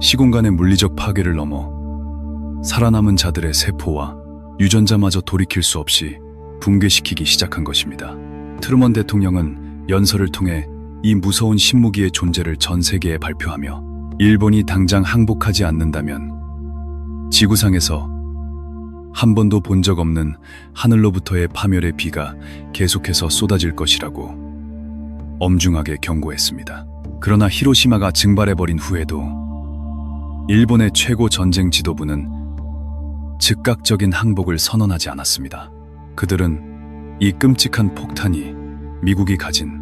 시공간의 물리적 파괴를 넘어 살아남은 자들의 세포와 유전자마저 돌이킬 수 없이 붕괴시키기 시작한 것입니다. 트루먼 대통령은 연설을 통해 이 무서운 신무기의 존재를 전 세계에 발표하며 일본이 당장 항복하지 않는다면 지구상에서 한 번도 본 적 없는 하늘로부터의 파멸의 비가 계속해서 쏟아질 것이라고 엄중하게 경고했습니다. 그러나 히로시마가 증발해버린 후에도 일본의 최고 전쟁 지도부는 즉각적인 항복을 선언하지 않았습니다. 그들은 이 끔찍한 폭탄이 미국이 가진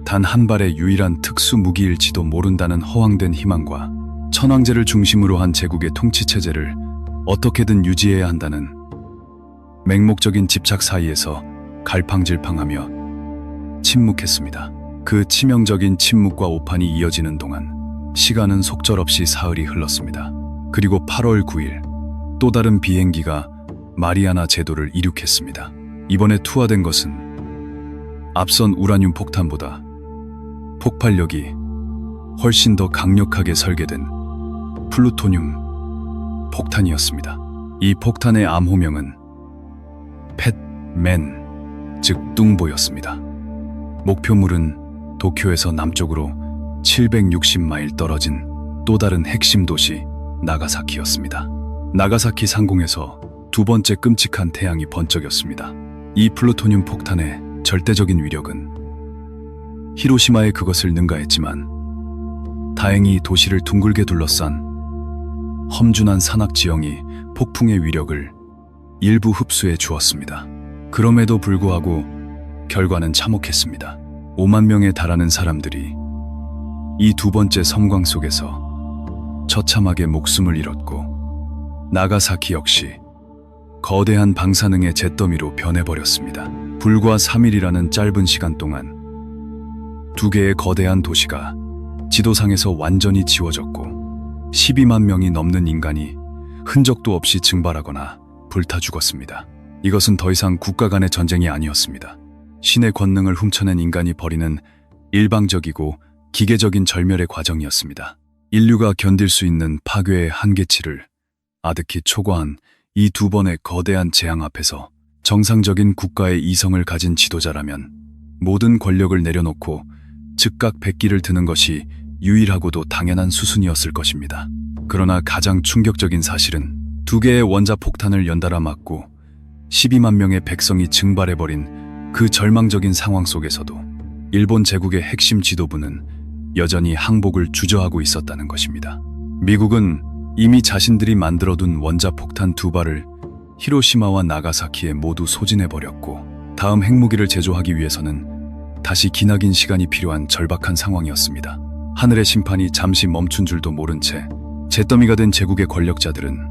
단 한 발의 유일한 특수 무기일지도 모른다는 허황된 희망과 천황제를 중심으로 한 제국의 통치체제를 어떻게든 유지해야 한다는 맹목적인 집착 사이에서 갈팡질팡하며 침묵했습니다. 그 치명적인 침묵과 오판이 이어지는 동안 시간은 속절없이 사흘이 흘렀습니다. 그리고 8월 9일 또 다른 비행기가 마리아나 제도를 이륙했습니다. 이번에 투하된 것은 앞선 우라늄 폭탄보다 폭발력이 훨씬 더 강력하게 설계된 플루토늄 폭탄이었습니다. 이 폭탄의 암호명은 팻맨, 즉 뚱보였습니다. 목표물은 도쿄에서 남쪽으로 760마일 떨어진 또 다른 핵심 도시 나가사키였습니다. 나가사키 상공에서 두 번째 끔찍한 태양이 번쩍였습니다. 이 플루토늄 폭탄의 절대적인 위력은 히로시마에 그것을 능가했지만 다행히 도시를 둥글게 둘러싼 험준한 산악 지형이 폭풍의 위력을 일부 흡수해 주었습니다. 그럼에도 불구하고 결과는 참혹했습니다. 5만 명에 달하는 사람들이 이 두 번째 섬광 속에서 처참하게 목숨을 잃었고 나가사키 역시 거대한 방사능의 잿더미로 변해버렸습니다. 불과 3일이라는 짧은 시간 동안 두 개의 거대한 도시가 지도상에서 완전히 지워졌고 12만 명이 넘는 인간이 흔적도 없이 증발하거나 불타 죽었습니다. 이것은 더 이상 국가 간의 전쟁이 아니었습니다. 신의 권능을 훔쳐낸 인간이 벌이는 일방적이고 기계적인 절멸의 과정이었습니다. 인류가 견딜 수 있는 파괴의 한계치를 아득히 초과한 이 두 번의 거대한 재앙 앞에서 정상적인 국가의 이성을 가진 지도자라면 모든 권력을 내려놓고 즉각 백기를 드는 것이 유일하고도 당연한 수순이었을 것입니다. 그러나 가장 충격적인 사실은 두 개의 원자폭탄을 연달아 맞고 12만 명의 백성이 증발해버린 그 절망적인 상황 속에서도 일본 제국의 핵심 지도부는 여전히 항복을 주저하고 있었다는 것입니다. 미국은 이미 자신들이 만들어둔 원자폭탄 두 발을 히로시마와 나가사키에 모두 소진해버렸고 다음 핵무기를 제조하기 위해서는 다시 기나긴 시간이 필요한 절박한 상황이었습니다. 하늘의 심판이 잠시 멈춘 줄도 모른 채 잿더미가 된 제국의 권력자들은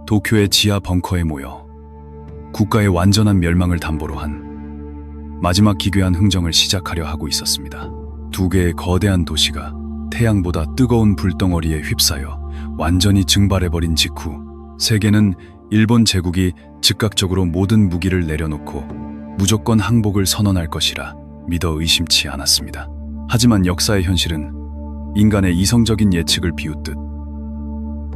도쿄의 지하 벙커에 모여 국가의 완전한 멸망을 담보로 한 마지막 기괴한 흥정을 시작하려 하고 있었습니다. 두 개의 거대한 도시가 태양보다 뜨거운 불덩어리에 휩싸여 완전히 증발해버린 직후 세계는 일본 제국이 즉각적으로 모든 무기를 내려놓고 무조건 항복을 선언할 것이라 믿어 의심치 않았습니다. 하지만 역사의 현실은 인간의 이성적인 예측을 비웃듯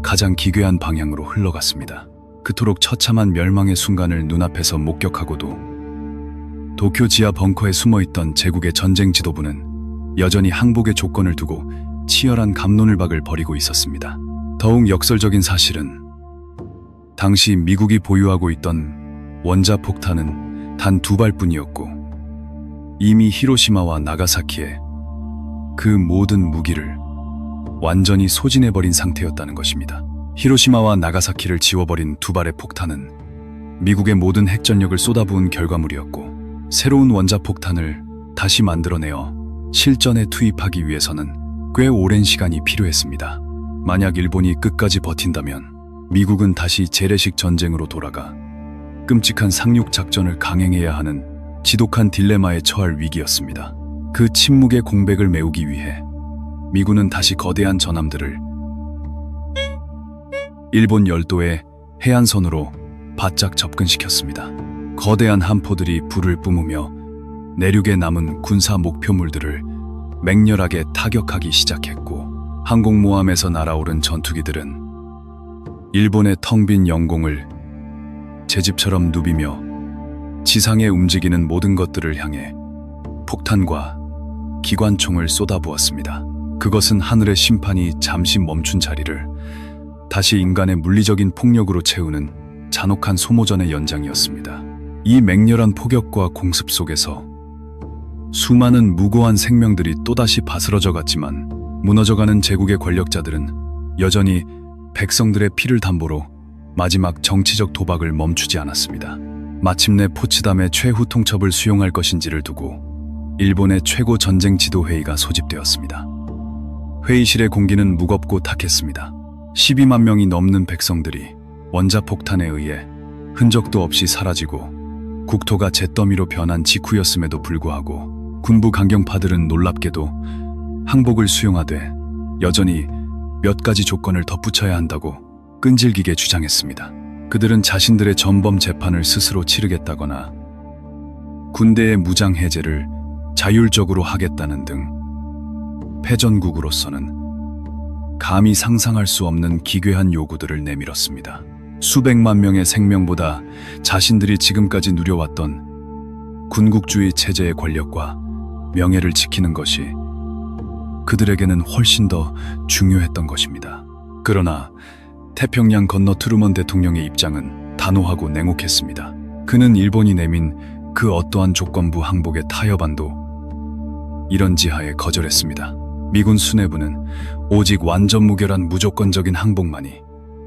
가장 기괴한 방향으로 흘러갔습니다. 그토록 처참한 멸망의 순간을 눈앞에서 목격하고도 도쿄 지하 벙커에 숨어있던 제국의 전쟁 지도부는 여전히 항복의 조건을 두고 치열한 갑론을박을 벌이고 있었습니다. 더욱 역설적인 사실은 당시 미국이 보유하고 있던 원자폭탄은 단 2발뿐이었고 이미 히로시마와 나가사키에 그 모든 무기를 완전히 소진해버린 상태였다는 것입니다. 히로시마와 나가사키를 지워버린 2발의 폭탄은 미국의 모든 핵전력을 쏟아부은 결과물이었고, 새로운 원자폭탄을 다시 만들어내어 실전에 투입하기 위해서는 꽤 오랜 시간이 필요했습니다. 만약 일본이 끝까지 버틴다면 미국은 다시 재래식 전쟁으로 돌아가 끔찍한 상륙 작전을 강행해야 하는 지독한 딜레마에 처할 위기였습니다. 그 침묵의 공백을 메우기 위해 미군은 다시 거대한 전함들을 일본 열도의 해안선으로 바짝 접근시켰습니다. 거대한 함포들이 불을 뿜으며 내륙에 남은 군사 목표물들을 맹렬하게 타격하기 시작했고, 항공모함에서 날아오른 전투기들은 일본의 텅 빈 영공을 제 집처럼 누비며 지상에 움직이는 모든 것들을 향해 폭탄과 기관총을 쏟아부었습니다. 그것은 하늘의 심판이 잠시 멈춘 자리를 다시 인간의 물리적인 폭력으로 채우는 잔혹한 소모전의 연장이었습니다. 이 맹렬한 폭격과 공습 속에서 수많은 무고한 생명들이 또다시 바스러져 갔지만, 무너져가는 제국의 권력자들은 여전히 백성들의 피를 담보로 마지막 정치적 도박을 멈추지 않았습니다. 마침내 포츠담의 최후 통첩을 수용할 것인지를 두고 일본의 최고 전쟁 지도 회의가 소집되었습니다. 회의실의 공기는 무겁고 탁했습니다. 12만 명이 넘는 백성들이 원자폭탄에 의해 흔적도 없이 사라지고 국토가 잿더미로 변한 직후였음에도 불구하고 군부 강경파들은 놀랍게도 항복을 수용하되 여전히 몇 가지 조건을 덧붙여야 한다고 끈질기게 주장했습니다. 그들은 자신들의 전범 재판을 스스로 치르겠다거나 군대의 무장 해제를 자율적으로 하겠다는 등 패전국으로서는 감히 상상할 수 없는 기괴한 요구들을 내밀었습니다. 수백만 명의 생명보다 자신들이 지금까지 누려왔던 군국주의 체제의 권력과 명예를 지키는 것이 그들에게는 훨씬 더 중요했던 것입니다. 그러나 태평양 건너 트루먼 대통령의 입장은 단호하고 냉혹했습니다. 그는 일본이 내민 그 어떠한 조건부 항복의 타협안도 이런지하에 거절했습니다. 미군 수뇌부는 오직 완전 무결한 무조건적인 항복만이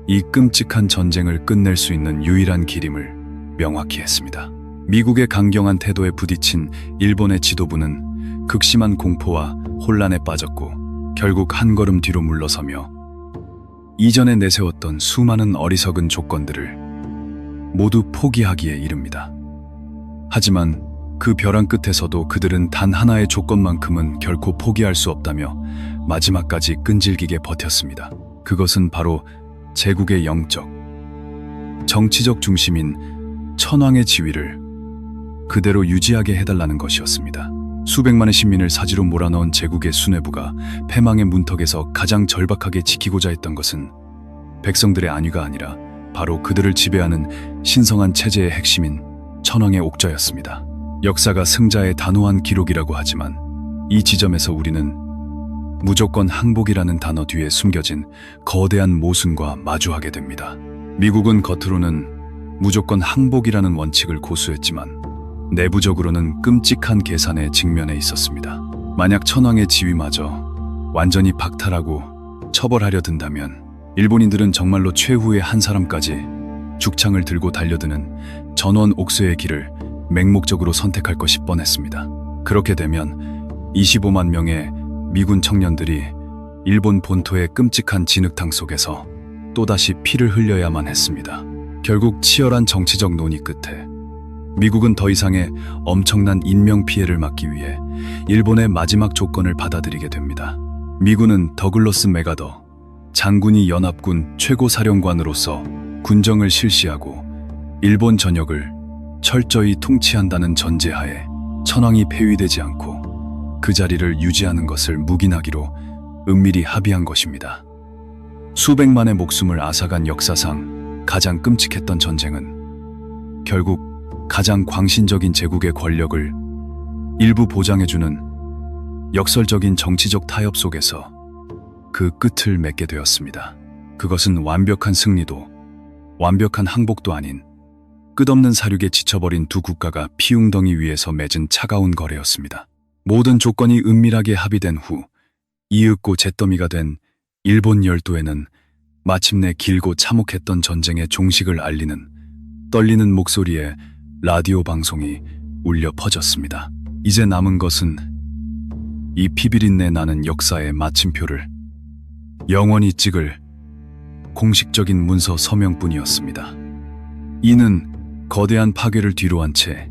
이 끔찍한 전쟁을 끝낼 수 있는 유일한 길임을 명확히 했습니다. 미국의 강경한 태도에 부딪힌 일본의 지도부는 극심한 공포와 혼란에 빠졌고, 결국 한 걸음 뒤로 물러서며 이전에 내세웠던 수많은 어리석은 조건들을 모두 포기하기에 이릅니다. 하지만 그 벼랑 끝에서도 그들은 단 하나의 조건만큼은 결코 포기할 수 없다며 마지막까지 끈질기게 버텼습니다. 그것은 바로 제국의 영적, 정치적 중심인 천황의 지위를 그대로 유지하게 해달라는 것이었습니다. 수백만의 시민을 사지로 몰아넣은 제국의 수뇌부가 패망의 문턱에서 가장 절박하게 지키고자 했던 것은 백성들의 안위가 아니라 바로 그들을 지배하는 신성한 체제의 핵심인 천황의 옥좌였습니다. 역사가 승자의 단호한 기록이라고 하지만 이 지점에서 우리는 무조건 항복이라는 단어 뒤에 숨겨진 거대한 모순과 마주하게 됩니다. 미국은 겉으로는 무조건 항복이라는 원칙을 고수했지만 내부적으로는 끔찍한 계산에 직면해 있었습니다. 만약 천황의 지위마저 완전히 박탈하고 처벌하려 든다면 일본인들은 정말로 최후의 한 사람까지 죽창을 들고 달려드는 전원 옥쇄의 길을 맹목적으로 선택할 것이 뻔했습니다. 그렇게 되면 25만 명의 미군 청년들이 일본 본토의 끔찍한 진흙탕 속에서 또다시 피를 흘려야만 했습니다. 결국 치열한 정치적 논의 끝에 미국은 더 이상의 엄청난 인명피해를 막기 위해 일본의 마지막 조건을 받아들이게 됩니다. 미군은 더글러스 메가더 장군이 연합군 최고사령관으로서 군정을 실시하고 일본 전역을 철저히 통치한다는 전제하에 천황이 폐위되지 않고 그 자리를 유지하는 것을 묵인하기로 은밀히 합의한 것입니다. 수백만의 목숨을 앗아간 역사상 가장 끔찍했던 전쟁은 결국 가장 광신적인 제국의 권력을 일부 보장해주는 역설적인 정치적 타협 속에서 그 끝을 맺게 되었습니다. 그것은 완벽한 승리도 완벽한 항복도 아닌 끝없는 사륙에 지쳐버린 두 국가가 피웅덩이 위에서 맺은 차가운 거래였습니다. 모든 조건이 은밀하게 합의된 후 이윽고 잿더미가 된 일본 열도에는 마침내 길고 참혹했던 전쟁의 종식을 알리는 떨리는 목소리의 라디오 방송이 울려 퍼졌습니다. 이제 남은 것은 이 피비린내 나는 역사의 마침표를 영원히 찍을 공식적인 문서 서명뿐이었습니다. 이는 거대한 파괴를 뒤로한 채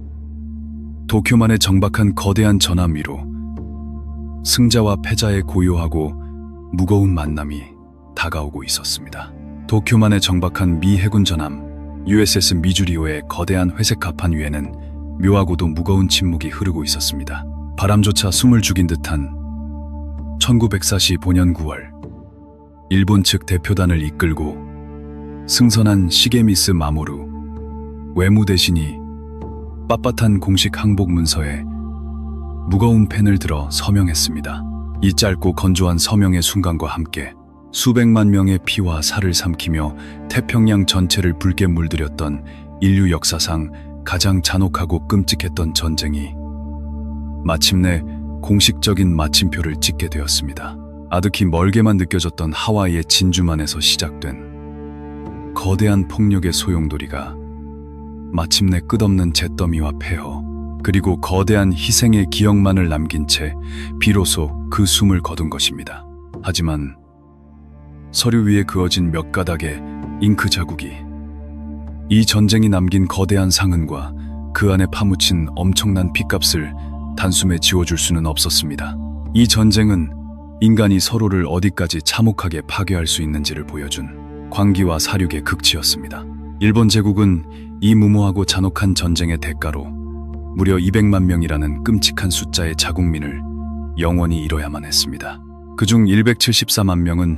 도쿄만의 정박한 거대한 전함 위로 승자와 패자의 고요하고 무거운 만남이 다가오고 있었습니다. 도쿄만의 정박한 미 해군 전함 USS 미주리오의 거대한 회색 갑판 위에는 묘하고도 무거운 침묵이 흐르고 있었습니다. 바람조차 숨을 죽인 듯한 1945년 9월 일본 측 대표단을 이끌고 승선한 시게미스 마모루 외무대신이 빳빳한 공식 항복 문서에 무거운 펜을 들어 서명했습니다. 이 짧고 건조한 서명의 순간과 함께 수백만 명의 피와 살을 삼키며 태평양 전체를 붉게 물들였던 인류 역사상 가장 잔혹하고 끔찍했던 전쟁이 마침내 공식적인 마침표를 찍게 되었습니다. 아득히 멀게만 느껴졌던 하와이의 진주만에서 시작된 거대한 폭력의 소용돌이가 마침내 끝없는 잿더미와 폐허 그리고 거대한 희생의 기억만을 남긴 채 비로소 그 숨을 거둔 것입니다. 하지만 서류 위에 그어진 몇 가닥의 잉크 자국이 이 전쟁이 남긴 거대한 상흔과 그 안에 파묻힌 엄청난 핏값을 단숨에 지워줄 수는 없었습니다. 이 전쟁은 인간이 서로를 어디까지 참혹하게 파괴할 수 있는지를 보여준 광기와 사륙의 극치였습니다. 일본 제국은 이 무모하고 잔혹한 전쟁의 대가로 무려 200만 명이라는 끔찍한 숫자의 자국민을 영원히 잃어야만 했습니다. 그중 174만 명은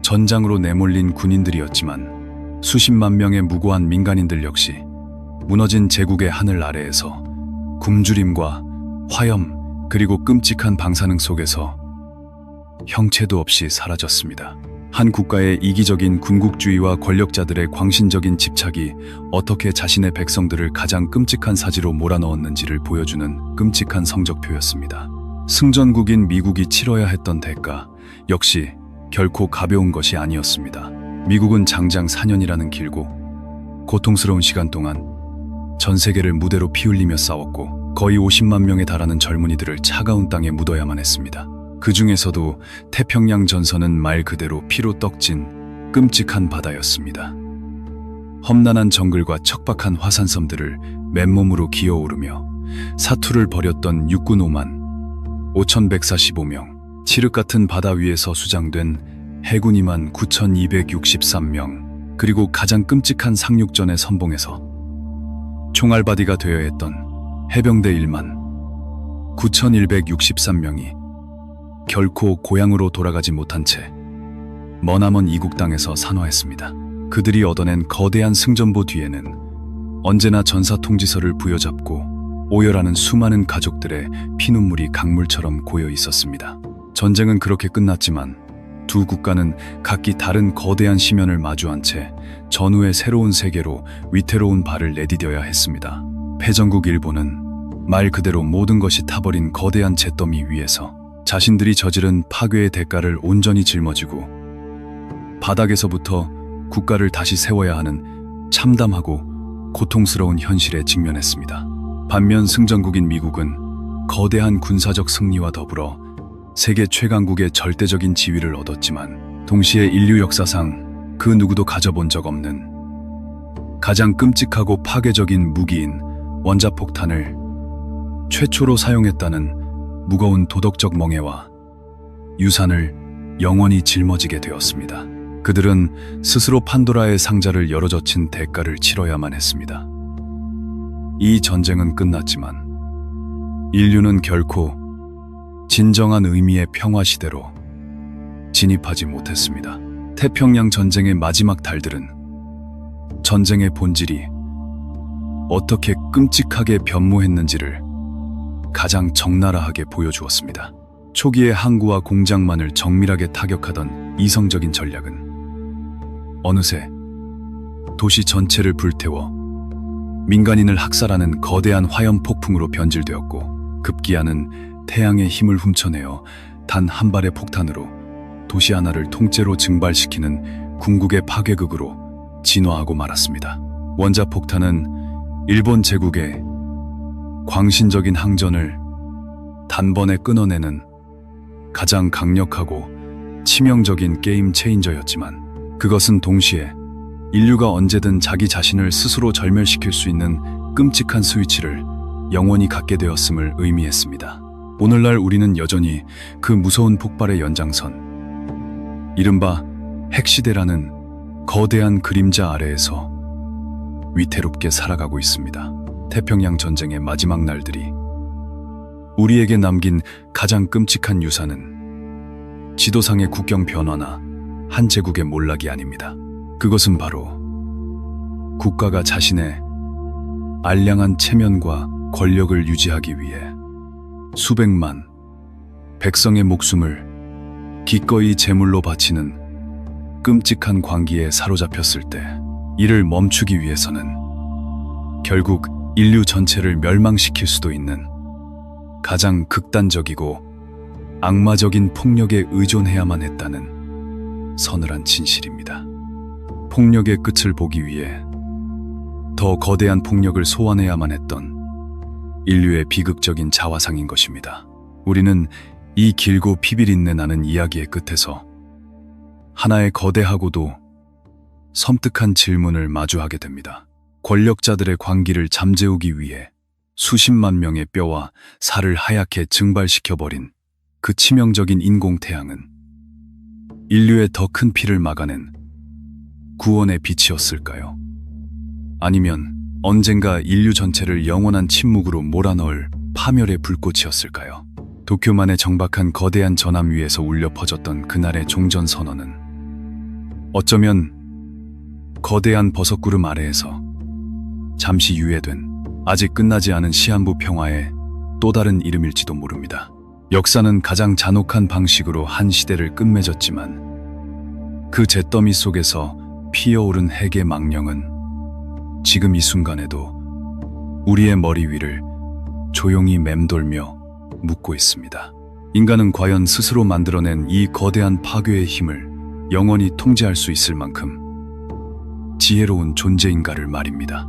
전장으로 내몰린 군인들이었지만 수십만 명의 무고한 민간인들 역시 무너진 제국의 하늘 아래에서 굶주림과 화염 그리고 끔찍한 방사능 속에서 형체도 없이 사라졌습니다. 한 국가의 이기적인 군국주의와 권력자들의 광신적인 집착이 어떻게 자신의 백성들을 가장 끔찍한 사지로 몰아넣었는지를 보여주는 끔찍한 성적표였습니다. 승전국인 미국이 치러야 했던 대가 역시 결코 가벼운 것이 아니었습니다. 미국은 장장 4년이라는 길고 고통스러운 시간 동안 전 세계를 무대로 피 흘리며 싸웠고 거의 50만 명에 달하는 젊은이들을 차가운 땅에 묻어야만 했습니다. 그 중에서도 태평양 전선은 말 그대로 피로 떡진 끔찍한 바다였습니다. 험난한 정글과 척박한 화산섬들을 맨몸으로 기어오르며 사투를 벌였던 육군 5만 5,145명, 칠흑 같은 바다 위에서 수장된 해군 2만 9,263명, 그리고 가장 끔찍한 상륙전의 선봉에서 총알바디가 되어야 했던 해병대 1만 9,163명이 결코 고향으로 돌아가지 못한 채 머나먼 이국 땅에서 산화했습니다. 그들이 얻어낸 거대한 승전보 뒤에는 언제나 전사 통지서를 부여잡고 오열하는 수많은 가족들의 피눈물이 강물처럼 고여 있었습니다. 전쟁은 그렇게 끝났지만 두 국가는 각기 다른 거대한 시면을 마주한 채 전후의 새로운 세계로 위태로운 발을 내디뎌야 했습니다. 패전국 일본은 말 그대로 모든 것이 타버린 거대한 잿더미 위에서 자신들이 저지른 파괴의 대가를 온전히 짊어지고 바닥에서부터 국가를 다시 세워야 하는 참담하고 고통스러운 현실에 직면했습니다. 반면 승전국인 미국은 거대한 군사적 승리와 더불어 세계 최강국의 절대적인 지위를 얻었지만 동시에 인류 역사상 그 누구도 가져본 적 없는 가장 끔찍하고 파괴적인 무기인 원자폭탄을 최초로 사용했다는 무거운 도덕적 멍해와 유산을 영원히 짊어지게 되었습니다. 그들은 스스로 판도라의 상자를 열어젖힌 대가를 치러야만 했습니다. 이 전쟁은 끝났지만 인류는 결코 진정한 의미의 평화 시대로 진입하지 못했습니다. 태평양 전쟁의 마지막 달들은 전쟁의 본질이 어떻게 끔찍하게 변모했는지를 가장 적나라하게 보여주었습니다. 초기에 항구와 공장만을 정밀하게 타격하던 이성적인 전략은 어느새 도시 전체를 불태워 민간인을 학살하는 거대한 화염 폭풍으로 변질되었고 급기야는 태양의 힘을 훔쳐내어 단 한 발의 폭탄으로 도시 하나를 통째로 증발시키는 궁극의 파괴극으로 진화하고 말았습니다. 원자폭탄은 일본 제국의 광신적인 항전을 단번에 끊어내는 가장 강력하고 치명적인 게임 체인저였지만 그것은 동시에 인류가 언제든 자기 자신을 스스로 절멸시킬 수 있는 끔찍한 스위치를 영원히 갖게 되었음을 의미했습니다. 오늘날 우리는 여전히 그 무서운 폭발의 연장선, 이른바 핵시대라는 거대한 그림자 아래에서 위태롭게 살아가고 있습니다. 태평양 전쟁의 마지막 날들이 우리에게 남긴 가장 끔찍한 유산은 지도상의 국경 변화나 한 제국의 몰락이 아닙니다. 그것은 바로 국가가 자신의 알량한 체면과 권력을 유지하기 위해 수백만 백성의 목숨을 기꺼이 제물로 바치는 끔찍한 광기에 사로잡혔을 때 이를 멈추기 위해서는 결국 인류 전체를 멸망시킬 수도 있는 가장 극단적이고 악마적인 폭력에 의존해야만 했다는 서늘한 진실입니다. 폭력의 끝을 보기 위해 더 거대한 폭력을 소환해야만 했던 인류의 비극적인 자화상인 것입니다. 우리는 이 길고 피비린내 나는 이야기의 끝에서 하나의 거대하고도 섬뜩한 질문을 마주하게 됩니다. 권력자들의 광기를 잠재우기 위해 수십만 명의 뼈와 살을 하얗게 증발시켜버린 그 치명적인 인공태양은 인류의 더 큰 피를 막아낸 구원의 빛이었을까요? 아니면 언젠가 인류 전체를 영원한 침묵으로 몰아넣을 파멸의 불꽃이었을까요? 도쿄만의 정박한 거대한 전함 위에서 울려 퍼졌던 그날의 종전선언은 어쩌면 거대한 버섯구름 아래에서 잠시 유예된 아직 끝나지 않은 시한부 평화의 또 다른 이름일지도 모릅니다. 역사는 가장 잔혹한 방식으로 한 시대를 끝맺었지만 그 잿더미 속에서 피어오른 핵의 망령은 지금 이 순간에도 우리의 머리 위를 조용히 맴돌며 묻고 있습니다. 인간은 과연 스스로 만들어낸 이 거대한 파괴의 힘을 영원히 통제할 수 있을 만큼 지혜로운 존재인가를 말입니다.